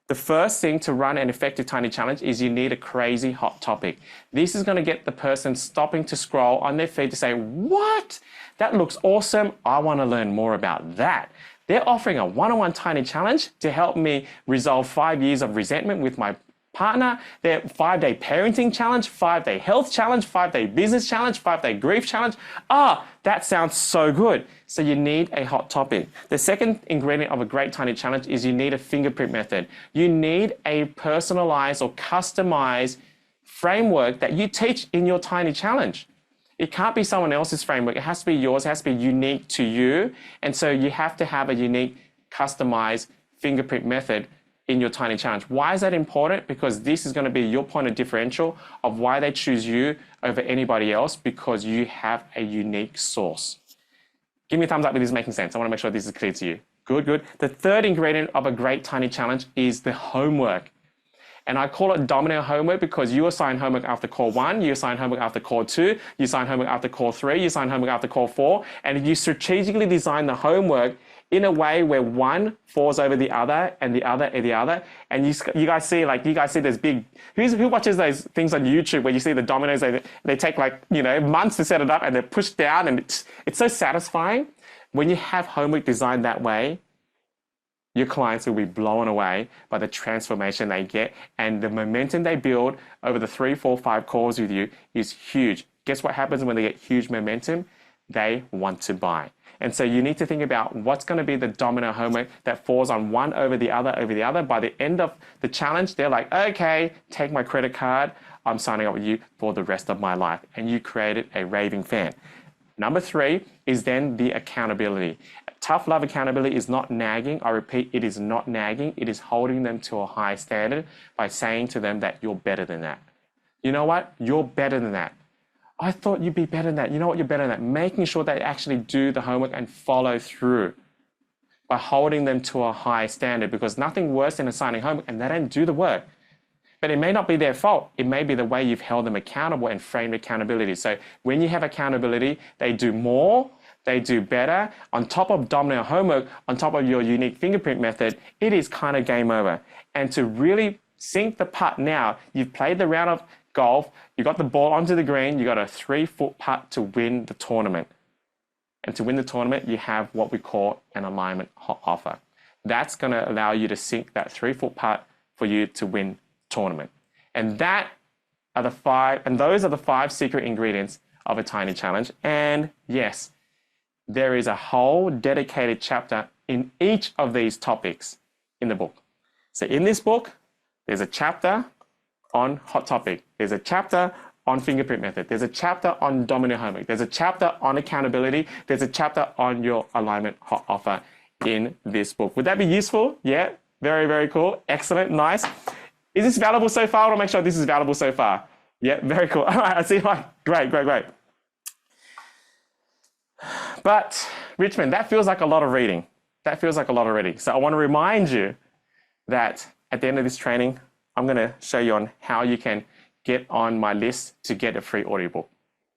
the first thing to run an effective tiny challenge is you need a crazy hot topic. This is going to get the person stopping to scroll on their feed to say, what? That looks awesome. I want to learn more about that. They're offering a one-on-one tiny challenge to help me resolve 5 years of resentment with my partner, their 5-day parenting challenge, 5-day health challenge, 5-day business challenge, 5-day grief challenge. That sounds so good. So you need a hot topic. The second ingredient of a great tiny challenge is you need a fingerprint method. You need a personalized or customized framework that you teach in your tiny challenge. It can't be someone else's framework. It has to be yours. It has to be unique to you. And so you have to have a unique, customized fingerprint method in your tiny challenge. Why is that important? Because this is going to be your point of differential of why they choose you over anybody else, because you have a unique source. Give me a thumbs up if this is making sense. I want to make sure this is clear to you. Good, good. The third ingredient of a great tiny challenge is the homework. And I call it domino homework because you assign homework after core 1, you assign homework after core 2, you assign homework after core 3, you assign homework after core 4, and you strategically design the homework in a way where one falls over the other and the other and the other. And you guys see there's big, who watches those things on YouTube where you see the dominoes, they take months to set it up and they're pushed down, and it's so satisfying. When you have homework designed that way, your clients will be blown away by the transformation they get, and the momentum they build over the 3, 4, 5 calls with you is huge. Guess what happens when they get huge momentum? They want to buy. And so you need to think about what's going to be the domino homework that falls on one over the other over the other. By the end of the challenge, they're like, okay, take my credit card. I'm signing up with you for the rest of my life. And you created a raving fan. Number 3 is then the accountability. Tough love accountability is not nagging. I repeat, it is not nagging. It is holding them to a high standard by saying to them that you're better than that. You know what? You're better than that. I thought you'd be better than that. You know what? You're better than that. Making sure they actually do the homework and follow through by holding them to a high standard, because nothing worse than assigning homework and they don't do the work. But it may not be their fault. It may be the way you've held them accountable and framed accountability. So when you have accountability, they do more, they do better. On top of domino homework, on top of your unique fingerprint method, it is kind of game over. And to really sink the putt now, you've played the round of golf, you got the ball onto the green, you got a 3-foot putt to win the tournament. And to win the tournament, you have what we call an alignment offer. That's going to allow you to sink that 3-foot putt for you to win tournament. And those are the 5 secret ingredients of a tiny challenge. And yes, there is a whole dedicated chapter in each of these topics in the book. So in this book, there's a chapter on hot topic. There's a chapter on fingerprint method. There's a chapter on domino homework. There's a chapter on accountability. There's a chapter on your alignment hot offer in this book. Would that be useful? Yeah, very, very cool. Excellent, nice. Is this valuable so far? I want to make sure this is valuable so far. Yeah, very cool. All right, I see. Great, great, great. But Richmond, that feels like a lot of reading. That feels like a lot of reading. So I want to remind you that at the end of this training, I'm going to show you on how you can get on my list to get a free audiobook.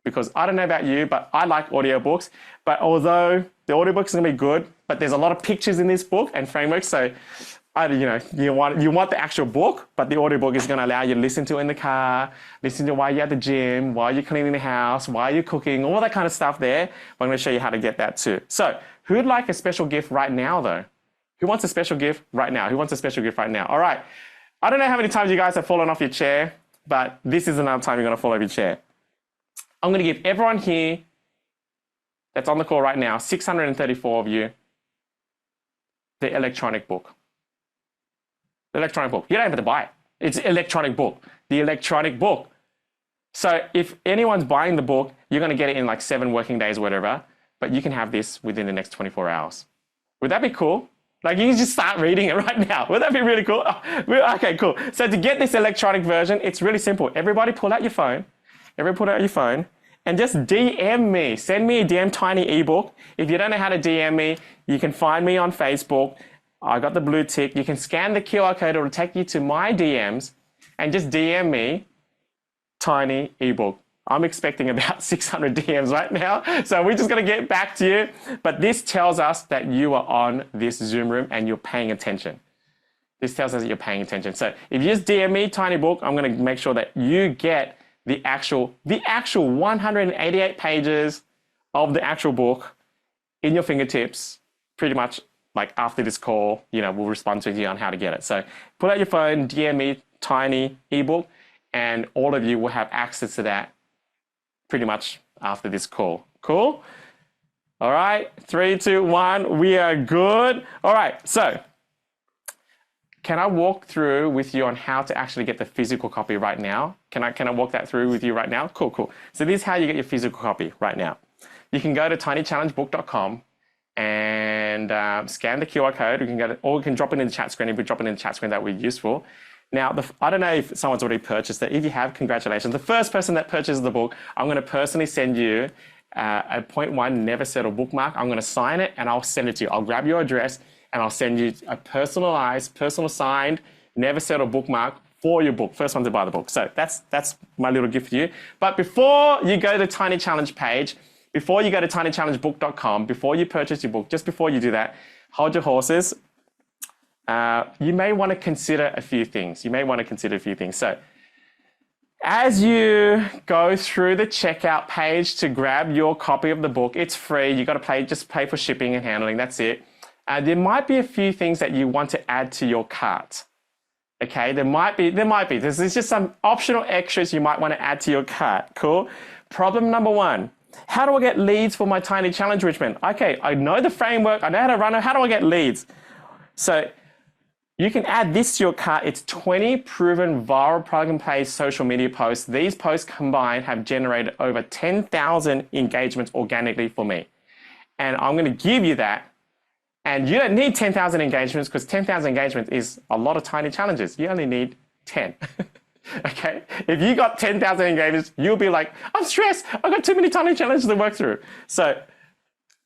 Because I don't know about you, but I like audiobooks. But although the audiobook is going to be good, but there's a lot of pictures in this book and frameworks. So you want the actual book, but the audiobook is going to allow you to listen to it in the car, listen to it while you're at the gym, while you're cleaning the house, while you're cooking, all that kind of stuff there. But I'm going to show you how to get that too. So who'd like a special gift right now though? Who wants a special gift right now? Who wants a special gift right now? All right. I don't know how many times you guys have fallen off your chair, but this is another time you're going to fall off your chair. I'm going to give everyone here that's on the call right now, 634 of you, the electronic book. The electronic book. You don't have to buy it. It's electronic book. The electronic book. So if anyone's buying the book, you're going to get it in like 7 working days or whatever, but you can have this within the next 24 hours. Would that be cool? Like, you can just start reading it right now. Would that be really cool? Oh, okay, cool. So to get this electronic version, it's really simple. Everybody pull out your phone. Everybody pull out your phone and just DM me. Send me a DM tiny ebook. If you don't know how to DM me, you can find me on Facebook. I got the blue tick. You can scan the QR code. It will take you to my DMs and just DM me tiny ebook. I'm expecting about 600 DMs right now. So we're just going to get back to you. But this tells us that you are on this Zoom room and you're paying attention. This tells us that you're paying attention. So if you just DM me tiny book, I'm going to make sure that you get the actual 188 pages of the actual book in your fingertips, pretty much like after this call. We'll respond to you on how to get it. So pull out your phone, DM me tiny ebook, and all of you will have access to that pretty much after this call. Cool? All right, 3, 2, 1, we are good. All right, so can I walk through with you on how to actually get the physical copy right now? Can I walk that through with you right now? Cool. So this is how you get your physical copy right now. You can go to tinychallengebook.com and scan the QR code. Or you can drop it in the chat screen. If we drop it in the chat screen, that would be useful. Now, I don't know if someone's already purchased it. If you have, congratulations. The first person that purchases the book, I'm going to personally send you a 0.1 never settle bookmark. I'm going to sign it and I'll send it to you. I'll grab your address and I'll send you a personal signed, never settle bookmark for your book. First one to buy the book. So that's my little gift for you. But before you go to the Tiny Challenge page, before you go to tinychallengebook.com, before you purchase your book, just before you do that, hold your horses. You may want to consider a few things. So as you go through the checkout page to grab your copy of the book, it's free. You got to just pay for shipping and handling. That's it. There might be a few things that you want to add to your cart. Okay, there might be. There's just some optional extras you might want to add to your cart. Cool. Problem number 1. How do I get leads for my Tiny Challenge, Richmond? Okay, I know the framework. I know how to run it. How do I get leads? So you can add this to your cart. It's 20 proven viral plug and play social media posts. These posts combined have generated over 10,000 engagements organically for me. And I'm going to give you that. And you don't need 10,000 engagements because 10,000 engagements is a lot of tiny challenges. You only need 10. Okay? If you got 10,000 engagements, you'll be like, I'm stressed. I've got too many tiny challenges to work through. So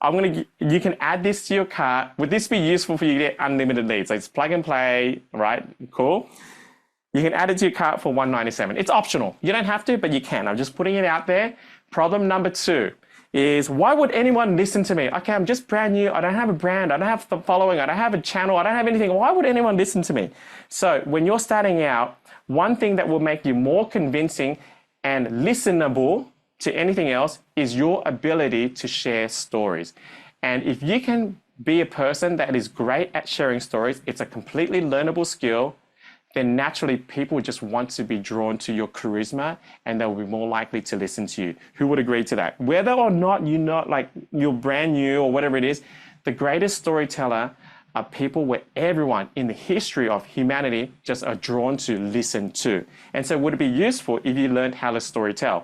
you can add this to your cart. Would this be useful for you to get unlimited leads? Like it's plug and play, right? Cool. You can add it to your cart for $197. It's optional. You don't have to, but you can. I'm just putting it out there. Problem number 2 is, why would anyone listen to me? Okay, I'm just brand new. I don't have a brand. I don't have the following. I don't have a channel. I don't have anything. Why would anyone listen to me? So when you're starting out, one thing that will make you more convincing and listenable to anything else is your ability to share stories. And if you can be a person that is great at sharing stories, it's a completely learnable skill, then naturally people just want to be drawn to your charisma and they'll be more likely to listen to you. Who would agree to that? Whether or not you're brand new or whatever it is, the greatest storyteller are people where everyone in the history of humanity just are drawn to listen to. And so would it be useful if you learned how to storytell?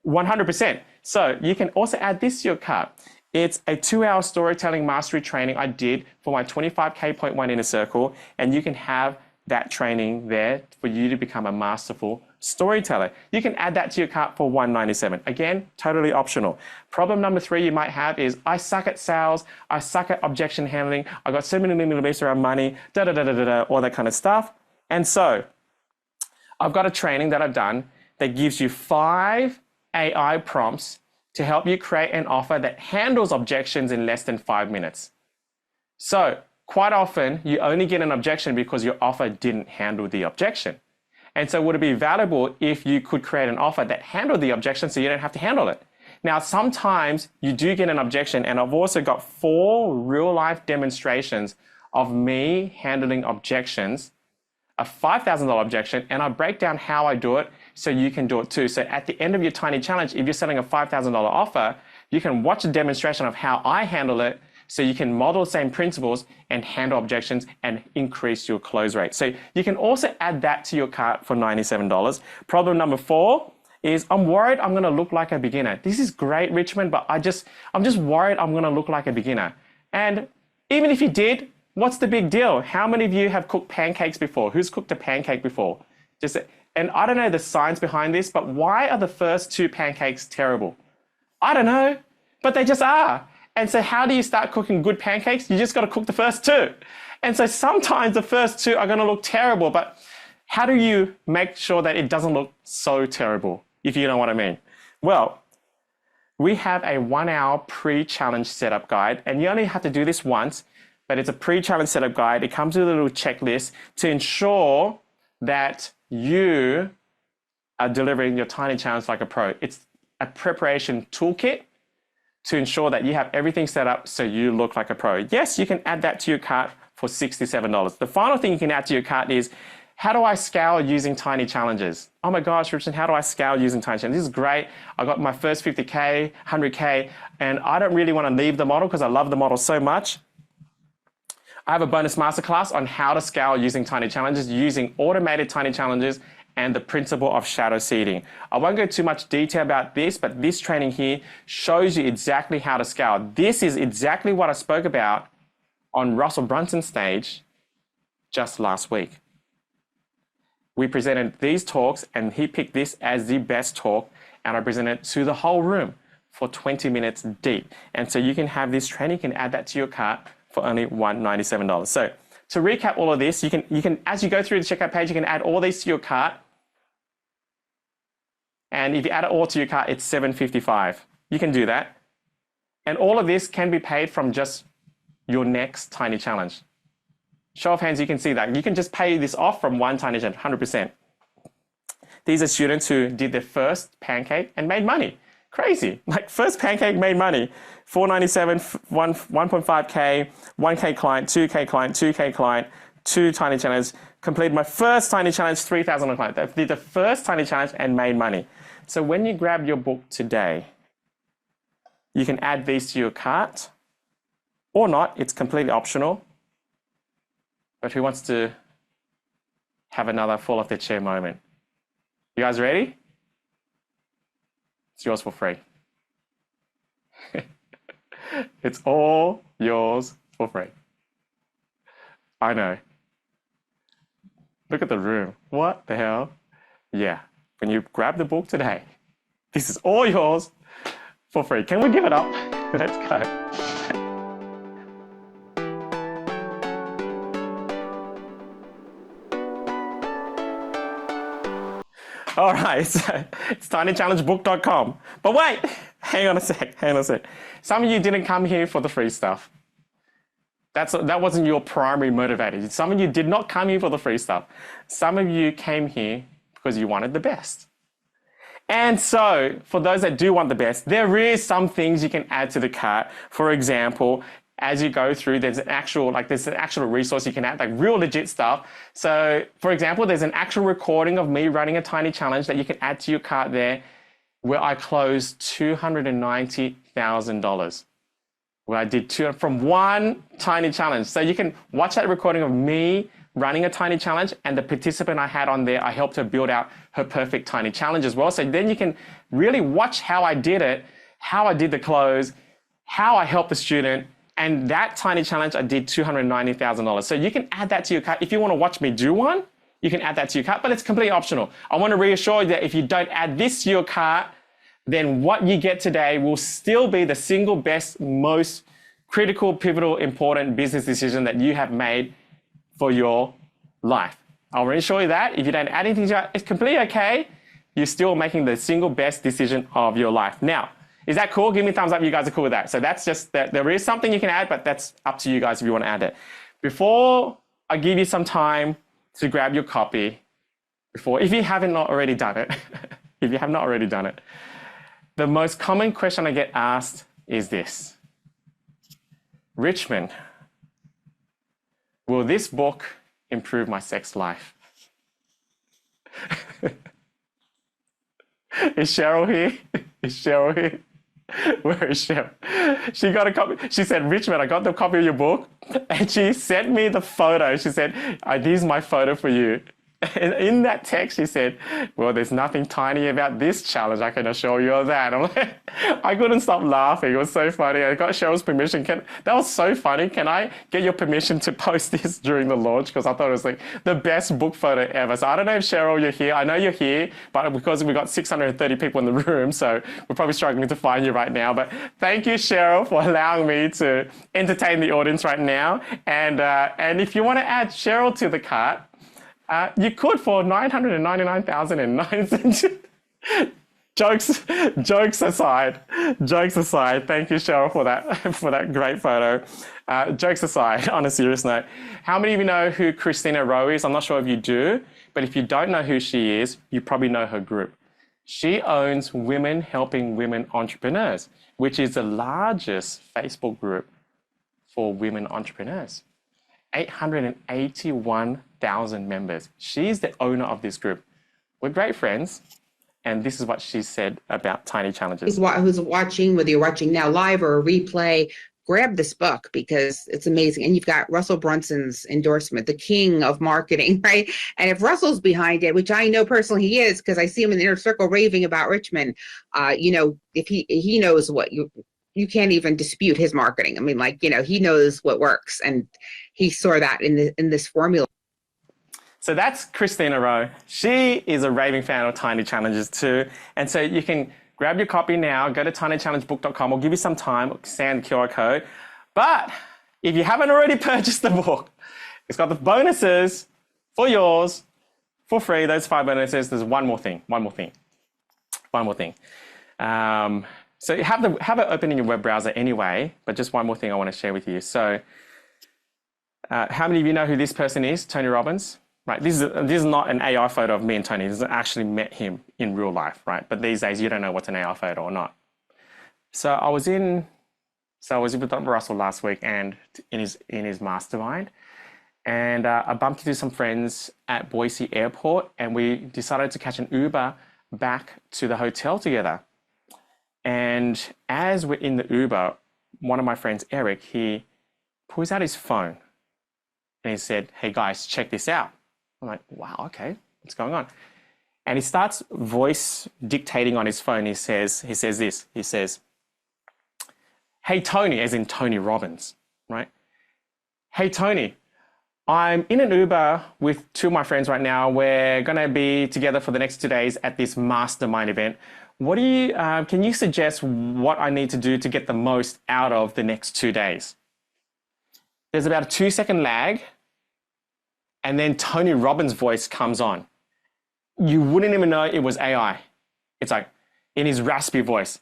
100%. So you can also add this to your cart. It's a 2-hour storytelling mastery training I did for my 25K 0.1 inner circle. And you can have that training there for you to become a masterful storyteller. You can add that to your cart for $197. Again, totally optional. Problem number 3 you might have is, I suck at sales. I suck at objection handling. I got so many limited beliefs around money, all that kind of stuff. And so I've got a training that I've done that gives you 5 AI prompts to help you create an offer that handles objections in less than 5 minutes. So quite often you only get an objection because your offer didn't handle the objection. And so would it be valuable if you could create an offer that handled the objection so you don't have to handle it? Now, sometimes you do get an objection, and I've also got 4 real-life demonstrations of me handling objections, a $5,000 objection, and I break down how I do it so you can do it too. So at the end of your tiny challenge, if you're selling a $5,000 offer, you can watch a demonstration of how I handle it so you can model the same principles and handle objections and increase your close rate. So you can also add that to your cart for $97. Problem number 4 is I'm worried I'm going to look like a beginner. This is great, Richmond, but I'm just worried I'm going to look like a beginner. And even if you did, what's the big deal? How many of you have cooked pancakes before? Who's cooked a pancake before? And I don't know the science behind this, but why are the first 2 pancakes terrible? I don't know, but they just are. And so how do you start cooking good pancakes? You just got to cook the first 2. And so sometimes the first 2 are going to look terrible, but how do you make sure that it doesn't look so terrible, if you know what I mean? Well, we have a 1-hour pre-challenge setup guide, and you only have to do this once, but it's a pre-challenge setup guide. It comes with a little checklist to ensure that you are delivering your tiny challenge like a pro. It's a preparation toolkit to ensure that you have everything set up so you look like a pro. Yes, you can add that to your cart for $67. The final thing you can add to your cart is, how do I scale using tiny challenges? Oh my gosh, Richard, how do I scale using tiny challenges? This is great. I got my first 50K, 100K, and I don't really want to leave the model because I love the model so much. I have a bonus masterclass on how to scale using tiny challenges, using automated tiny challenges and the principle of shadow seeding. I won't go too much detail about this, but this training here shows you exactly how to scale. This is exactly what I spoke about on Russell Brunson's stage just last week. We presented these talks and he picked this as the best talk, and I presented it to the whole room for 20 minutes deep. And so you can have this training, you can add that to your cart for only $197. So to recap all of this, you can as you go through the checkout page, you can add all these to your cart. And if you add it all to your cart, it's $755. You can do that. And all of this can be paid from just your next tiny challenge. Show of hands, you can see that. You can just pay this off from one tiny challenge, 100%. These are students who did their first pancake and made money. Crazy. Like first pancake made money. $497, 1.5K, 1K client, 2K client, 2K client, 2 tiny challenges. Completed my first tiny challenge, 3,000 on client. They did the first tiny challenge and made money. So when you grab your book today, you can add these to your cart or not. It's completely optional. But who wants to have another fall off their chair moment? You guys ready? It's yours for free. It's all yours for free. I know. Look at the room. What the hell? Yeah. When you grab the book today, this is all yours for free. Can we give it up? Let's go. All right, so it's tinychallengebook.com. But wait, hang on a sec. Some of you didn't come here for the free stuff. That wasn't your primary motivator. Some of you did not come here for the free stuff. Some of you came here because you wanted the best. And so, for those that do want the best, there is some things you can add to the cart. For example, as you go through, there's an actual resource you can add, like real legit stuff. So for example, there's an actual recording of me running a tiny challenge that you can add to your cart there, where I closed $290,000. Where I did from one tiny challenge. So you can watch that recording of me running a tiny challenge, and the participant I had on there, I helped her build out her perfect tiny challenge as well. So then you can really watch how I did it, how I did the close, how I helped the student. And that tiny challenge, I did $290,000. So you can add that to your cart. If you want to watch me do one, you can add that to your cart, but it's completely optional. I want to reassure you that if you don't add this to your cart, then what you get today will still be the single best, most critical, pivotal, important business decision that you have made for your life. I'll reassure you that if you don't add anything to it, it's completely okay. You're still making the single best decision of your life. Now, is that cool? Give me a thumbs up. You guys are cool with that. So that's just that. There is something you can add, but that's up to you guys if you want to add it. Before I give you some time to grab your copy, if you haven't already done it, the most common question I get asked is this: Richmond, will this book improve my sex life? Is Cheryl here? Where is Cheryl? She got a copy. She said, Richmond, I got the copy of your book. And she sent me the photo. She said, this is my photo for you. in that text, she said, well, there's nothing tiny about this challenge. I can assure you of that. I'm like, I couldn't stop laughing. It was so funny. I got Cheryl's permission. That was so funny. Can I get your permission to post this during the launch? Because I thought it was like the best book photo ever. So I don't know if Cheryl, you're here. I know you're here, but because we got 630 people in the room, so we're probably struggling to find you right now. But thank you, Cheryl, for allowing me to entertain the audience right now. And if you want to add Cheryl to the cart, you could for $999,009. Jokes aside. Thank you, Cheryl, for that great photo. Jokes aside, on a serious note, how many of you know who Christina Rowe is? I'm not sure if you do, but if you don't know who she is, you probably know her group. She owns Women Helping Women Entrepreneurs, which is the largest Facebook group for women entrepreneurs. 881,000 members. She's the owner of this group. We're great friends. And this is what she said about Tiny Challenges. Who's watching, whether you're watching now live or a replay, grab this book because it's amazing. And you've got Russell Brunson's endorsement, the king of marketing, right? And if Russell's behind it, which I know personally he is, because I see him in the inner circle raving about Richmond, if he knows what you can't even dispute his marketing. I mean, he knows what works, and he saw that in this formula. So that's Christina Rowe. She is a raving fan of Tiny Challenges too. And so you can grab your copy now, go to tinychallengebook.com. We'll give you some time, scan the QR code. But if you haven't already purchased the book, it's got the bonuses for yours for free. Those 5 bonuses. There's one more thing. So you have it open in your web browser anyway, but just one more thing I want to share with you. So how many of you know who this person is? Tony Robbins, right? This is not an AI photo of me and Tony. This is actually met him in real life, right? But these days you don't know what's an AI photo or not. So I was with Russell last week and in his mastermind, and I bumped into some friends at Boise Airport, and we decided to catch an Uber back to the hotel together. And as we're in the Uber, one of my friends, Eric, he pulls out his phone and he said, "Hey guys, check this out." I'm like, wow, okay, what's going on? And he starts voice dictating on his phone. He says, "Hey Tony," as in Tony Robbins, right? "Hey Tony, I'm in an Uber with 2 of my friends right now. We're gonna be together for the next 2 days at this mastermind event. Can you suggest what I need to do to get the most out of the next 2 days?" There's about a 2-second lag, and then Tony Robbins' voice comes on. You wouldn't even know it was AI. It's like, in his raspy voice,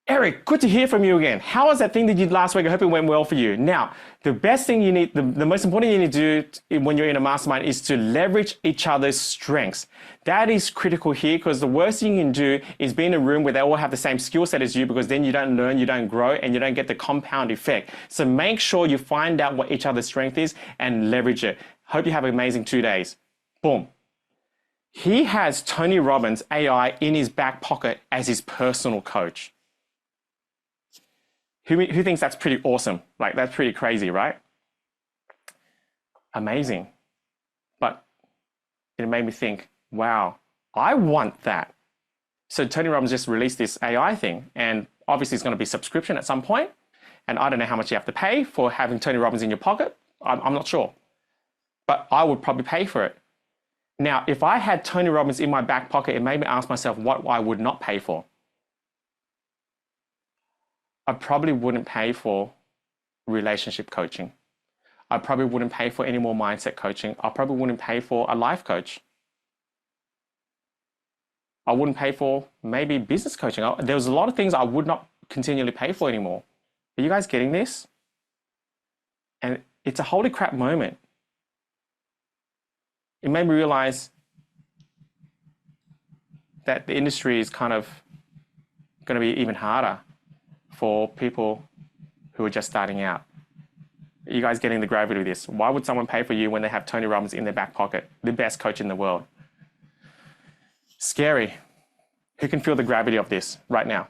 "Eric, good to hear from you again. How was that thing that you did last week? I hope it went well for you. Now, the best thing you need, the most important thing you need to do when you're in a mastermind is to leverage each other's strengths. That is critical here, because the worst thing you can do is be in a room where they all have the same skill set as you, because then you don't learn, you don't grow, and you don't get the compound effect. So make sure you find out what each other's strength is and leverage it. Hope you have an amazing 2 days." Boom. He has Tony Robbins AI in his back pocket as his personal coach. Who thinks that's pretty awesome? Like, that's pretty crazy, right? Amazing. But it made me think, wow, I want that. So Tony Robbins just released this AI thing, and obviously it's going to be subscription at some point. And I don't know how much you have to pay for having Tony Robbins in your pocket. I'm not sure. But I would probably pay for it. Now, if I had Tony Robbins in my back pocket, it made me ask myself what I would not pay for. I probably wouldn't pay for relationship coaching. I probably wouldn't pay for any more mindset coaching. I probably wouldn't pay for a life coach. I wouldn't pay for maybe business coaching. There was a lot of things I would not continually pay for anymore. Are you guys getting this? And it's a holy crap moment. It made me realize that the industry is kind of going to be even harder for people who are just starting out. Are you guys getting the gravity of this? Why would someone pay for you when they have Tony Robbins in their back pocket, the best coach in the world? Scary. Who can feel the gravity of this right now?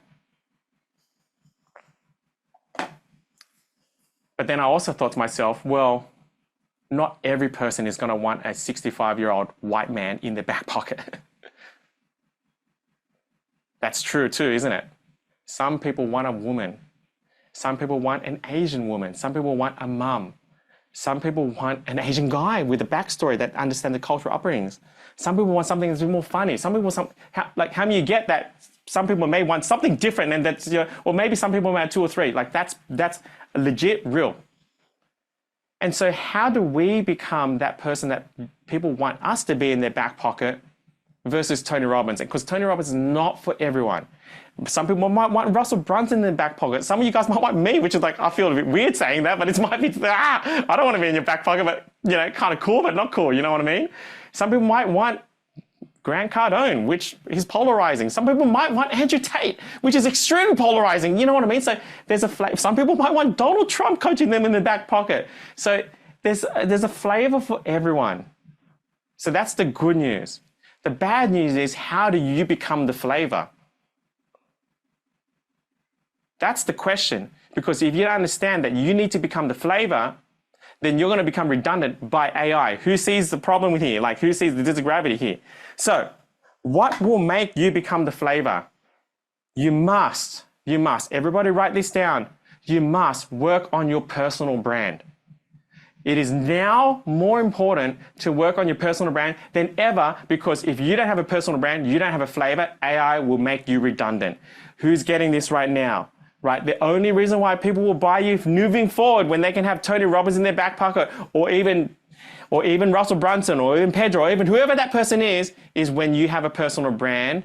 But then I also thought to myself, well, not every person is going to want a 65-year-old white man in their back pocket. That's true too, isn't it? Some people want a woman. Some people want an Asian woman. Some people want a mum. Some people want an Asian guy with a backstory that understands the cultural upbringings. Some people want something that's more funny. Some people how many you get that some people may want something different, and that's, you know, or maybe some people want 2 or 3. Like that's legit real. And so how do we become that person that people want us to be in their back pocket versus Tony Robbins? Because Tony Robbins is not for everyone. Some people might want Russell Brunson in their back pocket. Some of you guys might want me, which is like, I feel a bit weird saying that, but it might be, I don't want to be in your back pocket, but, you know, kind of cool, but not cool. You know what I mean? Some people might want Grant Cardone, which is polarizing. Some people might want Andrew Tate, which is extremely polarizing. You know what I mean? So there's some people might want Donald Trump coaching them in the back pocket. So there's a flavor for everyone. So that's the good news. The bad news is, how do you become the flavor? That's the question. Because if you don't understand that you need to become the flavor, then you're going to become redundant by AI. Who sees the problem here? Like, who sees the gravity here? So what will make you become the flavor? You must, everybody write this down. You must work on your personal brand. It is now more important to work on your personal brand than ever, because if you don't have a personal brand, you don't have a flavor, AI will make you redundant. Who's getting this right now? Right? The only reason why people will buy you moving forward when they can have Tony Robbins in their back pocket, or even Russell Brunson, or even Pedro, or even whoever that person is when you have a personal brand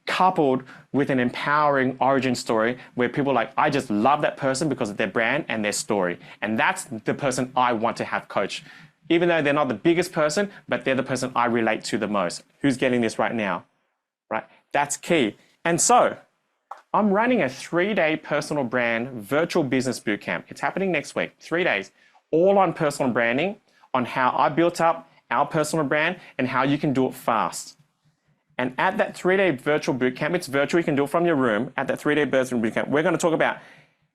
coupled with an empowering origin story where people are like, I just love that person because of their brand and their story. And that's the person I want to have coach. Even though they're not the biggest person, but they're the person I relate to the most. Who's getting this right now? Right? That's key. And so I'm running a 3-day personal brand virtual business bootcamp. It's happening next week, 3 days, all on personal branding, on how I built up our personal brand and how you can do it fast. And at that 3-day virtual bootcamp, it's virtual, you can do it from your room. At that 3-day virtual bootcamp, we're going to talk about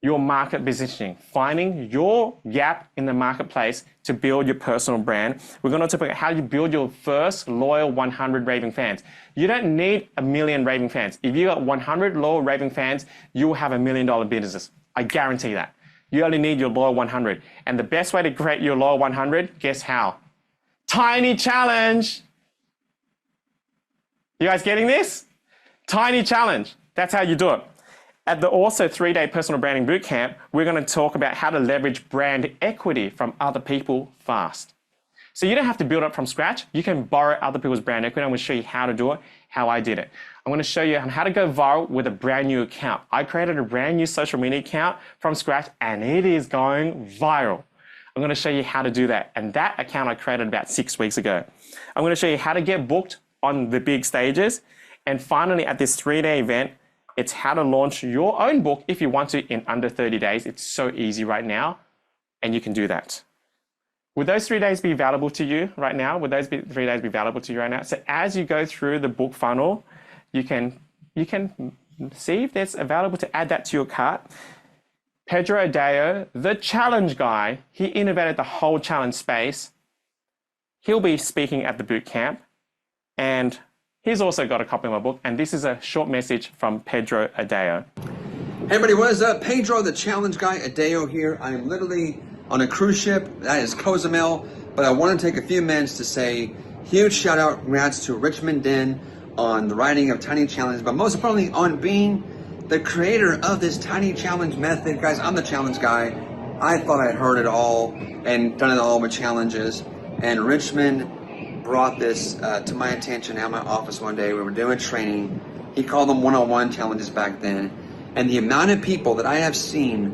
your market positioning, finding your gap in the marketplace to build your personal brand. We're going to talk about how you build your first loyal 100 raving fans. You don't need 1 million raving fans. If you got 100 loyal raving fans, you will have $1 million business. I guarantee that. You only need your loyal 100. And the best way to create your loyal 100, guess how? Tiny challenge. You guys getting this? Tiny challenge. That's how you do it. At the also 3-day personal branding bootcamp, we're going to talk about how to leverage brand equity from other people fast. So you don't have to build up from scratch. You can borrow other people's brand equity. I'm going to show you how to do it, how I did it. I'm going to show you how to go viral with a brand new account. I created a brand new social media account from scratch and it is going viral. I'm going to show you how to do that. And that account I created about 6 weeks ago. I'm going to show you how to get booked on the big stages. And finally, at this 3-day event, it's how to launch your own book if you want to in under 30 days. It's so easy right now, and you can do that. Would those 3 days be valuable to you right now? Would those 3 days be valuable to you right now? So as you go through the book funnel, you can see if it's available to add that to your cart. Pedro Adao, the challenge guy, he innovated the whole challenge space. He'll be speaking at the boot camp, and he's also got a copy of my book, and this is a short message from Pedro Adao. Hey everybody, what is up? Pedro, the challenge guy, Adao here. I am literally on a cruise ship. That is Cozumel, but I want to take a few minutes to say huge shout out, congrats to Richmond Dinh on the writing of Tiny Challenge, but most importantly on being the creator of this Tiny Challenge method. Guys, I'm the challenge guy. I thought I'd heard it all and done it all with challenges, and Richmond brought this to my attention at my office one day. We were doing training. He called them 101 challenges back then. And the amount of people that I have seen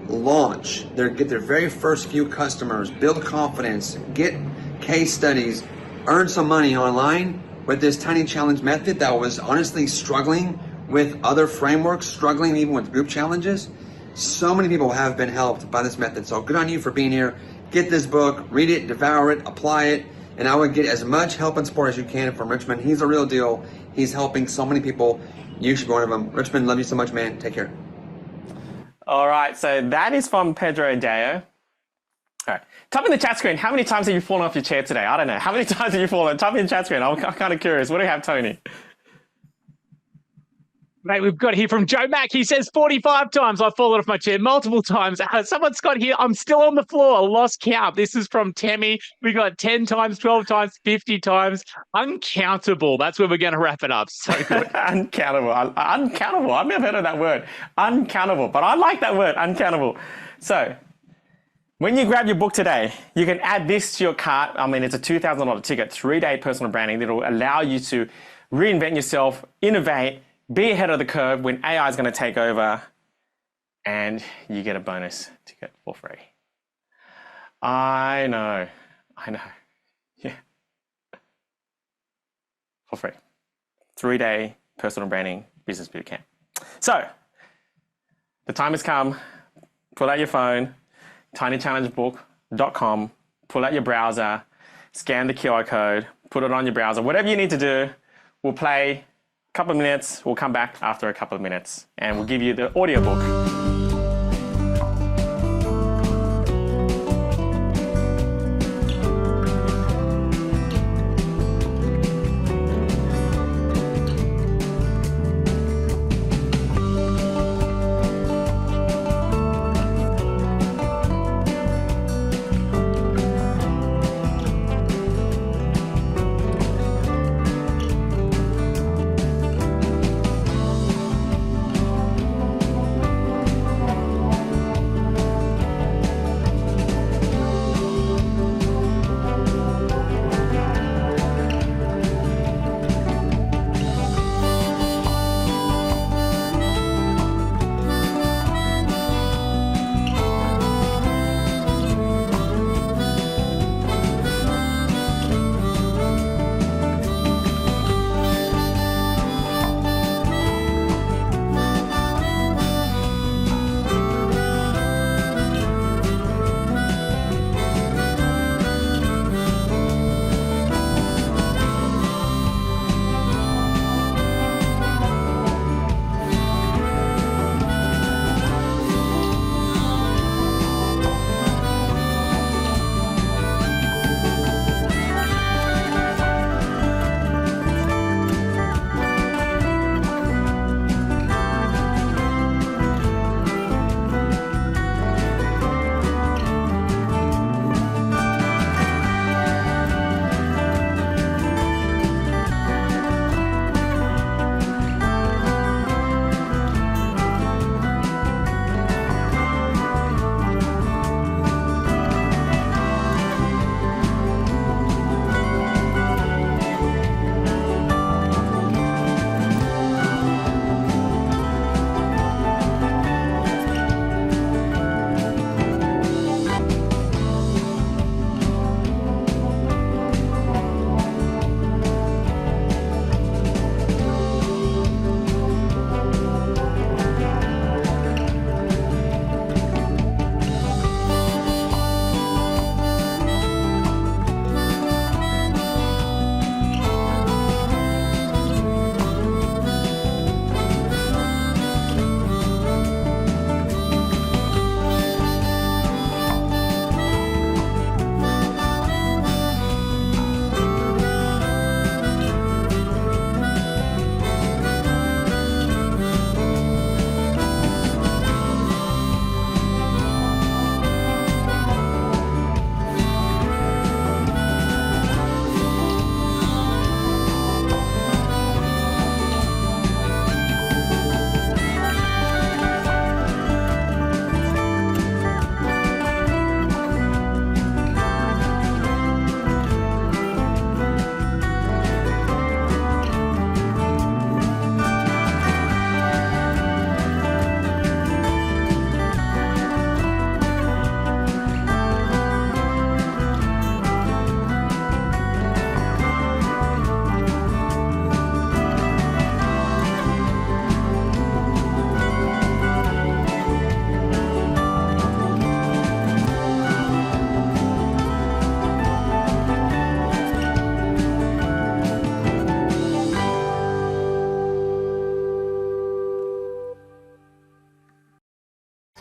launch, get their very first few customers, build confidence, get case studies, earn some money online with this Tiny Challenge method that was honestly struggling with other frameworks, struggling even with group challenges. So many people have been helped by this method. So good on you for being here. Get this book, read it, devour it, apply it. And I would get as much help and support as you can from Richmond. He's a real deal. He's helping so many people. You should be one of them. Richmond, love you so much, man. Take care. All right, so that is from Pedro Adao. All right. Type in the chat screen. How many times have you fallen off your chair today? I don't know. How many times have you fallen? Type in the chat screen. I'm kind of curious. What do you have, Tony? Mate, we've got here from Joe Mack. He says 45 times I've fallen off my chair, multiple times. Someone's got here, I'm still on the floor, lost count. This is from Tammy. We got 10 times, 12 times, 50 times. Uncountable. That's where we're going to wrap it up. So good. Uncountable. Uncountable. I've never heard of that word. Uncountable. But I like that word, uncountable. So when you grab your book today, you can add this to your cart. I mean, it's a $2,000 ticket, 3-day personal branding that will allow you to reinvent yourself, innovate, be ahead of the curve when AI is going to take over, and you get a bonus ticket for free. I know. Yeah. For free. 3-day personal branding business bootcamp. So, the time has come. Pull out your phone, tinychallengebook.com, pull out your browser, scan the QR code, put it on your browser. Whatever you need to do, we'll play couple of minutes, we'll come back after a couple of minutes and we'll give you the audiobook.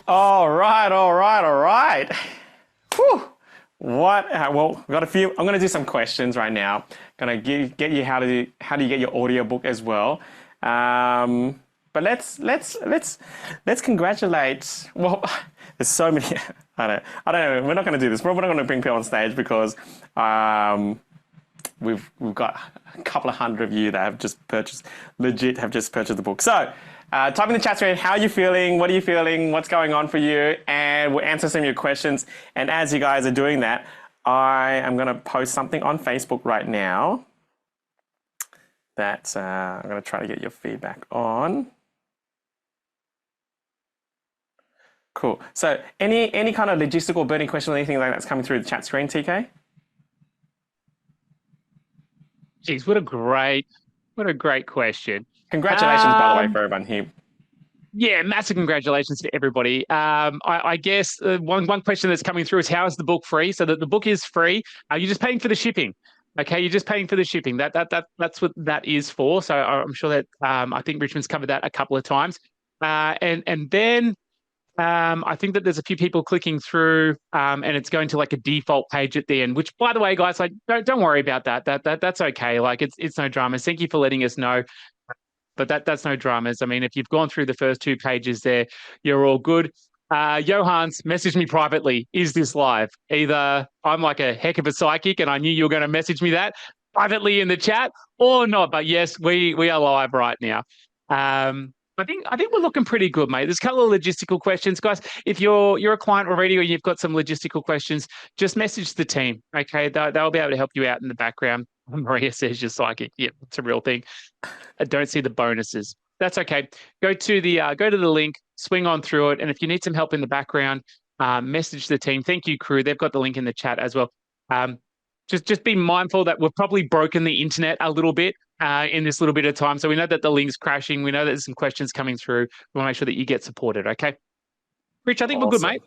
All right. Whew. Well, we've got a few. I'm going to do some questions right now. Going to get you how do you get your audiobook as well. But let's congratulate. Well, there's so many. I don't know. We're not going to do this. We're not going to bring people on stage because we've got a couple of hundred of you that have just purchased the book. So type in the chat screen, how are you feeling? What are you feeling? What's going on for you? And we'll answer some of your questions. And as you guys are doing that, I am going to post something on Facebook right now that I'm going to try to get your feedback on. Cool. So any kind of logistical burning question or anything like that's coming through the chat screen, TK? Geez, what a great question. Congratulations, by the way, for everyone here. Yeah, massive congratulations to everybody. I guess one question that's coming through is, how is the book free? So that the book is free. You're just paying for the shipping. Okay, you're just paying for the shipping. That's what that is for. So I'm sure that I think Richmond's covered that a couple of times. And then I think that there's a few people clicking through, and it's going to like a default page at the end. Which, by the way, guys, like don't worry about that. That's okay. Like it's no dramas. Thank you for letting us know. But that's no dramas. I mean, if you've gone through the first 2 pages there, you're all good. Johans messaged me privately. Is this live? Either I'm like a heck of a psychic and I knew you were going to message me that privately in the chat, or not. But yes, we are live right now. I think we're looking pretty good, mate. There's a couple of logistical questions, guys. If you're a client already or you've got some logistical questions, just message the team. Okay, they'll be able to help you out in the background. Maria says you're psychic. Yep, it's a real thing. I don't see the bonuses. That's okay. Go to the link, swing on through it, and if you need some help in the background, message the team. Thank you, crew. They've got the link in the chat as well. Just be mindful that we've probably broken the internet a little bit in this little bit of time. So we know that the link's crashing. We know that there's some questions coming through. We want to make sure that you get supported. Okay, Rich, I think we're good, mate.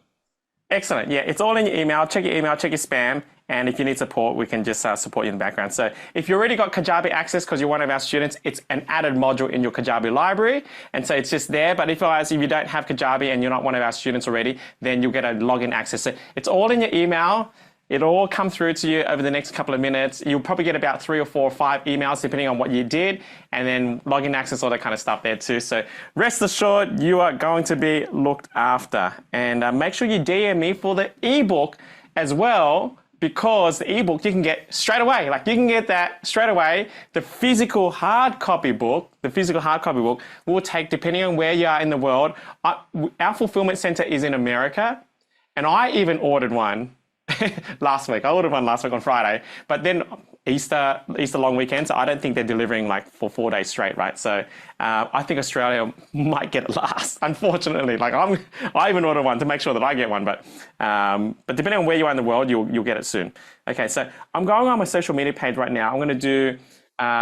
Excellent. Yeah, it's all in your email. Check your spam. And if you need support, we can just support you in the background. So if you already got Kajabi access because you're one of our students, it's an added module in your Kajabi library. And so it's just there. But if you don't have Kajabi and you're not one of our students already, then you'll get a login access. So it's all in your email. It'll all come through to you over the next couple of minutes. You'll probably get about 3 or 4 or 5 emails depending on what you did, and then login access, all that kind of stuff there too. So rest assured, you are going to be looked after. And make sure you DM me for the ebook as well, because the ebook you can get straight away. Like you can get that straight away. The physical hard copy book will take, depending on where you are in the world. Our fulfillment center is in America, and I even ordered one last week. I ordered one last week on Friday, but then Easter long weekend, so I don't think they're delivering like for 4 days straight, right? So I think Australia might get it last, unfortunately. Like I even ordered one to make sure that I get one, but depending on where you are in the world, you'll get it soon. Okay, so I'm going on my social media page right now. I'm going to do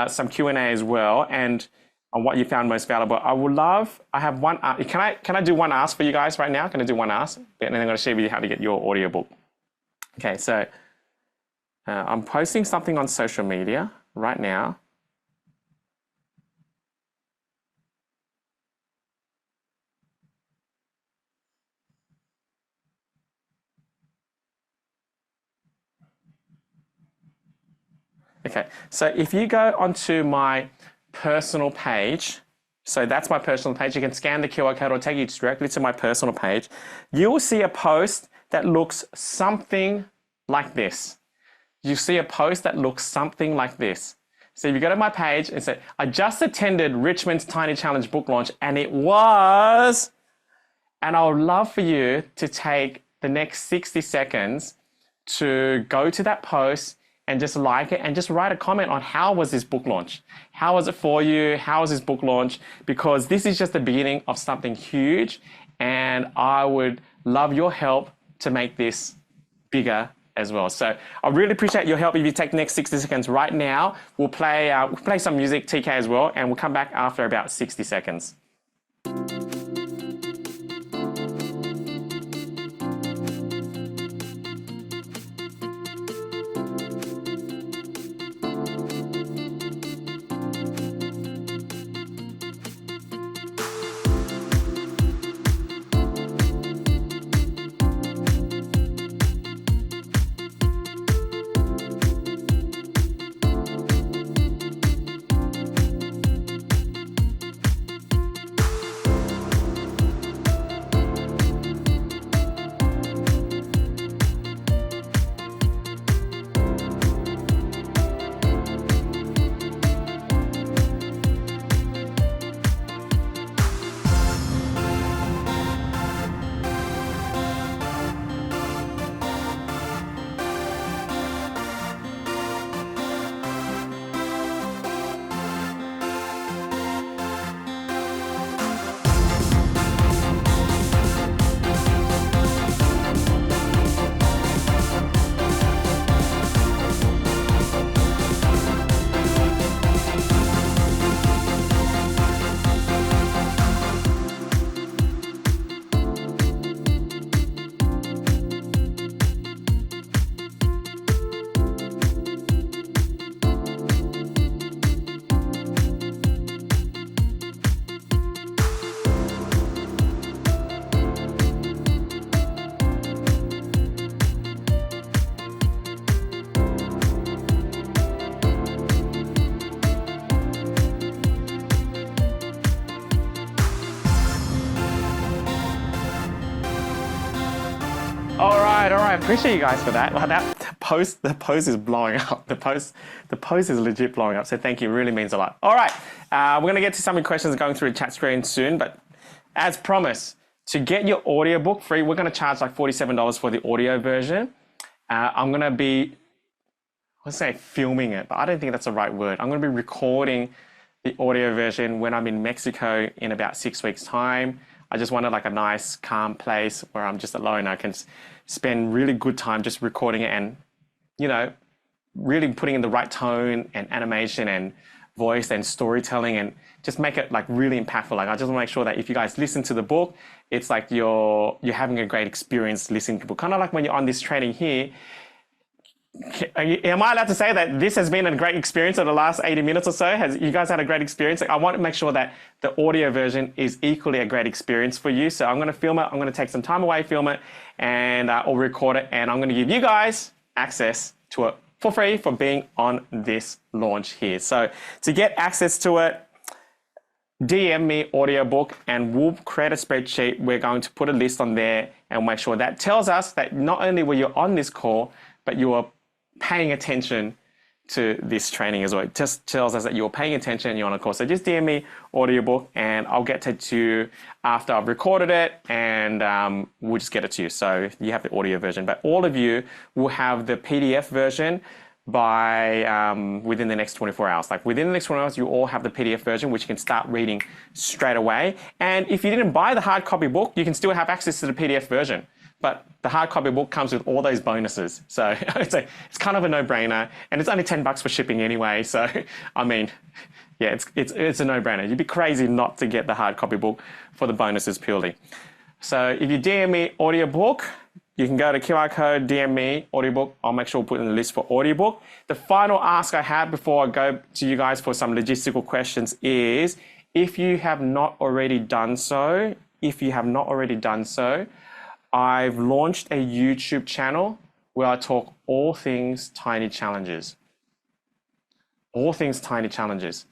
some Q&A as well, and on what you found most valuable. I have one. Can I do one ask for you guys right now? Can I do one ask? And then I'm going to share with you how to get your audiobook. Okay, so I'm posting something on social media right now. Okay, so if you go onto my personal page, so that's my personal page, you can scan the QR code or take you directly to my personal page. You will see a post that looks something like this. You see a post that looks something like this. So if you go to my page and say, I just attended Richmond's Tiny Challenge book launch and it was, and I would love for you to take the next 60 seconds to go to that post and just like it and just write a comment on how was this book launch? How was it for you? How was this book launch? Because this is just the beginning of something huge, and I would love your help to make this bigger as well. So I really appreciate your help. If you take the next 60 seconds right now, we'll play some music, TK, as well, and we'll come back after about 60 seconds. right. Appreciate you guys for that. Well, the post is blowing up. The post is legit blowing up. So thank you. It really means a lot. All right. We're going to get to some of the questions going through the chat screen soon. But as promised, to get your audiobook free, we're going to charge like $47 for the audio version. I'm going to be, let's say filming it, but I don't think that's the right word. I'm going to be recording the audio version when I'm in Mexico in about 6 weeks' time. I just wanted like a nice, calm place where I'm just alone. I can spend really good time just recording it and, you know, really putting in the right tone and animation and voice and storytelling and just make it like really impactful. Like I just want to make sure that if you guys listen to the book, it's like you're having a great experience listening to the book. Kind of like when you're on this training here. Am I allowed to say that this has been a great experience over the last 80 minutes or so? Has you guys had a great experience? I want to make sure that the audio version is equally a great experience for you. So I'm going to film it. I'm going to take some time away, film it, and or record it. And I'm going to give you guys access to it for free for being on this launch here. So to get access to it, DM me audiobook and we'll create a spreadsheet. We're going to put a list on there and make sure that tells us that not only were you on this call, but you are paying attention to this training as well. It just tells us that you're paying attention and you're on a course. So just DM me audiobook and I'll get to you after I've recorded it and we'll just get it to you. So you have the audio version, but all of you will have the PDF version by within the next 24 hours. Like within the next 24 hours, you all have the PDF version, which you can start reading straight away. And if you didn't buy the hard copy book, you can still have access to the PDF version. But the hard copy book comes with all those bonuses. So it's kind of a no-brainer. And it's only $10 for shipping anyway. So, I mean, yeah, it's a no-brainer. You'd be crazy not to get the hard copy book for the bonuses purely. So if you DM me audiobook, you can go to QR code, DM me audiobook. I'll make sure we'll put in the list for audiobook. The final ask I have before I go to you guys for some logistical questions is, if you have not already done so, I've launched a YouTube channel where I talk all things tiny challenges. All things tiny challenges.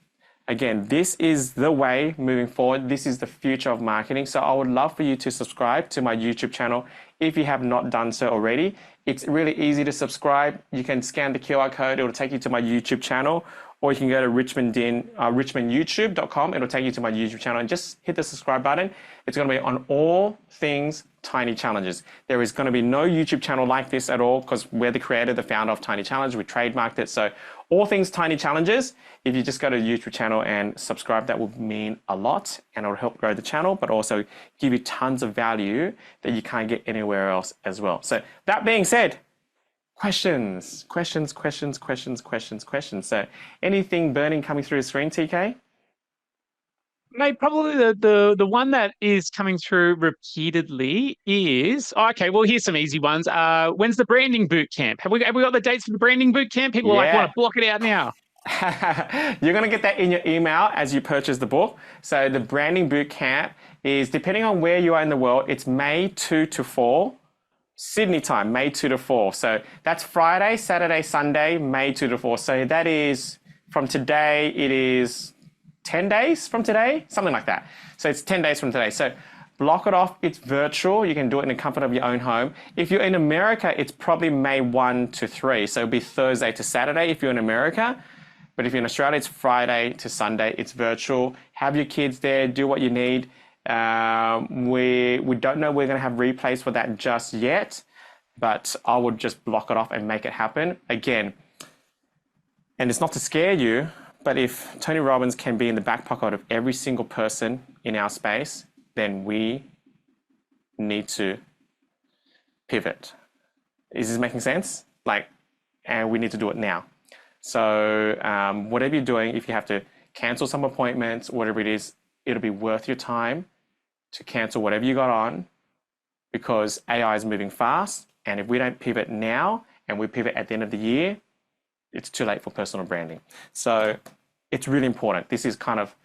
Again, this is the way moving forward. This is the future of marketing. So I would love for you to subscribe to my YouTube channel if you have not done so already. It's really easy to subscribe. You can scan the QR code. It will take you to my YouTube channel, or you can go to Richmond Dinh, richmondyoutube.com. It'll take you to my YouTube channel and just hit the subscribe button. It's going to be on all things Tiny Challenges. There is going to be no YouTube channel like this at all because we're the creator, the founder of Tiny Challenge. We trademarked it. So all things Tiny Challenges, if you just go to the YouTube channel and subscribe, that would mean a lot and it'll help grow the channel, but also give you tons of value that you can't get anywhere else as well. So that being said, questions. So anything burning coming through the screen, TK? Mate, probably the one that is coming through repeatedly is okay. Well, here's some easy ones. When's the branding boot camp? Have we got the dates for the branding boot camp? People want to block it out now. You're going to get that in your email as you purchase the book. So the branding boot camp is, depending on where you are in the world, it's May 2 to 4. Sydney time, May 2 to 4. So that's Friday, Saturday, Sunday, May 2 to 4. So that is from today, it is 10 days from today, something like that. So it's 10 days from today. So block it off. It's virtual. You can do it in the comfort of your own home. If you're in America, it's probably May 1 to 3. So it'll be Thursday to Saturday if you're in America. But if you're in Australia, it's Friday to Sunday. It's virtual. Have your kids there. Do what you need. We don't know we're going to have replays for that just yet, but I would just block it off and make it happen. Again, and it's not to scare you, but if Tony Robbins can be in the back pocket of every single person in our space, then we need to pivot. Is this making sense? And we need to do it now. So whatever you're doing, if you have to cancel some appointments, whatever it is, it'll be worth your time to cancel whatever you got on, because AI is moving fast. And if we don't pivot now and we pivot at the end of the year, it's too late for personal branding. So it's really important. This is kind of,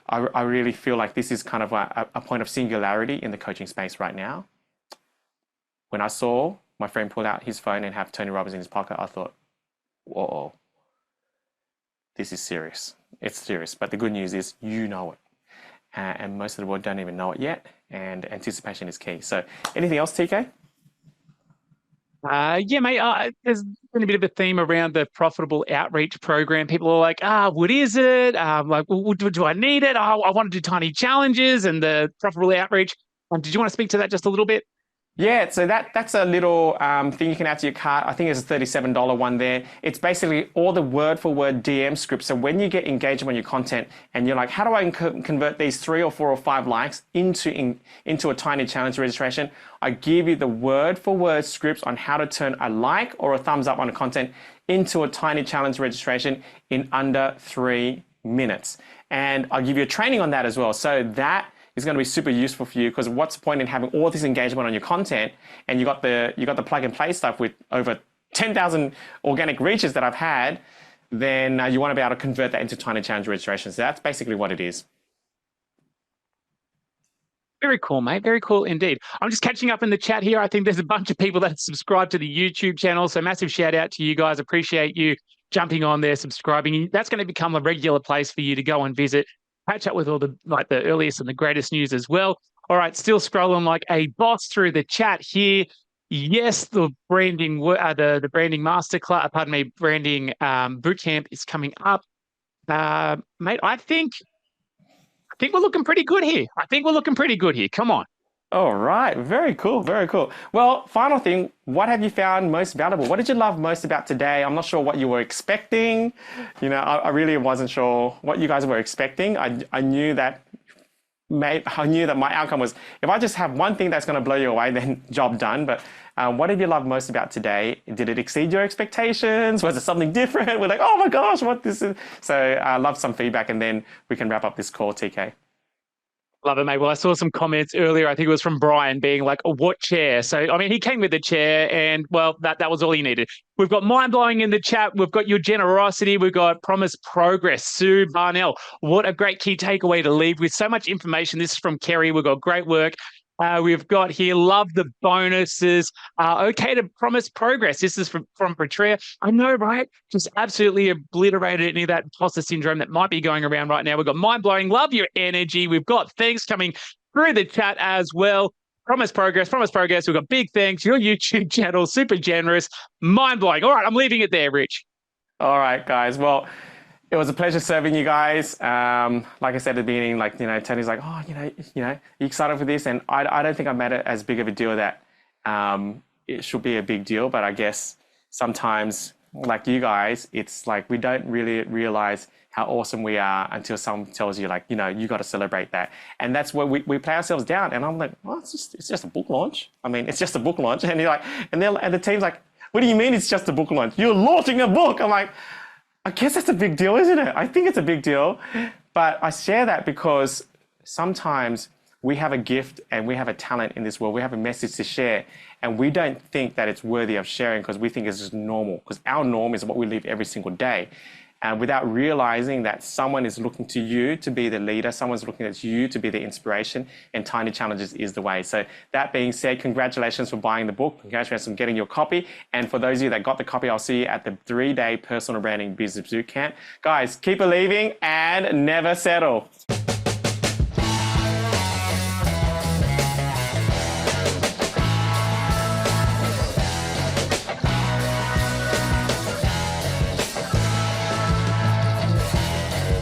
I really feel like this is kind of a point of singularity in the coaching space right now. When I saw my friend pull out his phone and have Tony Robbins in his pocket, I thought, whoa, this is serious. It's serious. But the good news is you know it. And most of the world don't even know it yet. And anticipation is key. So anything else, TK? Yeah, mate. There's been a bit of a theme around the profitable outreach program. People are like, what is it? Like, do I need it? I want to do tiny challenges and the profitable outreach. Did you want to speak to that just a little bit? Yeah, so that's a little thing you can add to your cart. I think it's a $37 one there. It's basically all the word-for-word DM scripts. So when you get engagement on your content and you're like, how do I convert these 3 or 4 or 5 likes into a tiny challenge registration? I give you the word-for-word scripts on how to turn a like or a thumbs up on a content into a tiny challenge registration in under 3 minutes. And I'll give you a training on that as well. So that is going to be super useful for you, because what's the point in having all this engagement on your content and you got the plug and play stuff with over 10,000 organic reaches that I've had, then you want to be able to convert that into tiny challenge registrations. So that's basically what it is. Very cool, mate. Very cool indeed. I'm just catching up in the chat here. I think there's a bunch of people that subscribe to the YouTube channel. So massive shout out to you guys. Appreciate you jumping on there, subscribing. That's going to become a regular place for you to go and visit. Catch up with all the earliest and the greatest news as well. All right, still scrolling like a boss through the chat here. Yes, the branding masterclass, branding bootcamp is coming up. Mate, I think we're looking pretty good here. Come on. All right, very cool, very cool. Well, final thing, what have you found most valuable? What did you love most about today? I'm not sure what you were expecting. You know, I really wasn't sure what you guys were expecting. I knew that my outcome was, if I just have one thing that's going to blow you away, then job done. But what did you love most about today? Did it exceed your expectations? Was it something different? We're like, oh my gosh, what this is? So I love some feedback, and then we can wrap up this call, TK. Love it, mate. Well, I saw some comments earlier. I think it was from Brian being like, what chair? So, I mean, he came with the chair and, well, that was all he needed. We've got mind-blowing in the chat. We've got your generosity. We've got promise progress. Sue Barnell. What a great key takeaway to leave with so much information. This is from Kerry. We've got great work. We've got here, love the bonuses. Okay to promise progress. This is from Patria. I know, right? Just absolutely obliterated any of that imposter syndrome that might be going around right now. We've got mind-blowing. Love your energy. We've got things coming through the chat as well. Promise progress. We've got big thanks. Your YouTube channel, super generous. Mind-blowing. All right, I'm leaving it there, Rich. All right, guys. Well, it was a pleasure serving you guys. Like I said at the beginning, Tony's like, oh, you excited for this? And I don't think I made it as big of a deal that it should be a big deal. But I guess sometimes, like you guys, it's like we don't really realize how awesome we are until someone tells you, like, you got to celebrate that. And that's where we play ourselves down. And I'm like, well, it's just a book launch. I mean, it's just a book launch. And you're like, and the team's like, what do you mean it's just a book launch? You're launching a book. I'm like, I guess that's a big deal, isn't it? I think it's a big deal. But I share that because sometimes we have a gift and we have a talent in this world. We have a message to share. And we don't think that it's worthy of sharing because we think it's just normal. Because our norm is what we live every single day. And without realizing that someone is looking to you to be the leader, someone's looking at you to be the inspiration, and Tiny Challenges is the way. So that being said, congratulations for buying the book. Congratulations on getting your copy. And for those of you that got the copy, I'll see you at the 3-day personal branding business bootcamp. Guys, keep believing and never settle.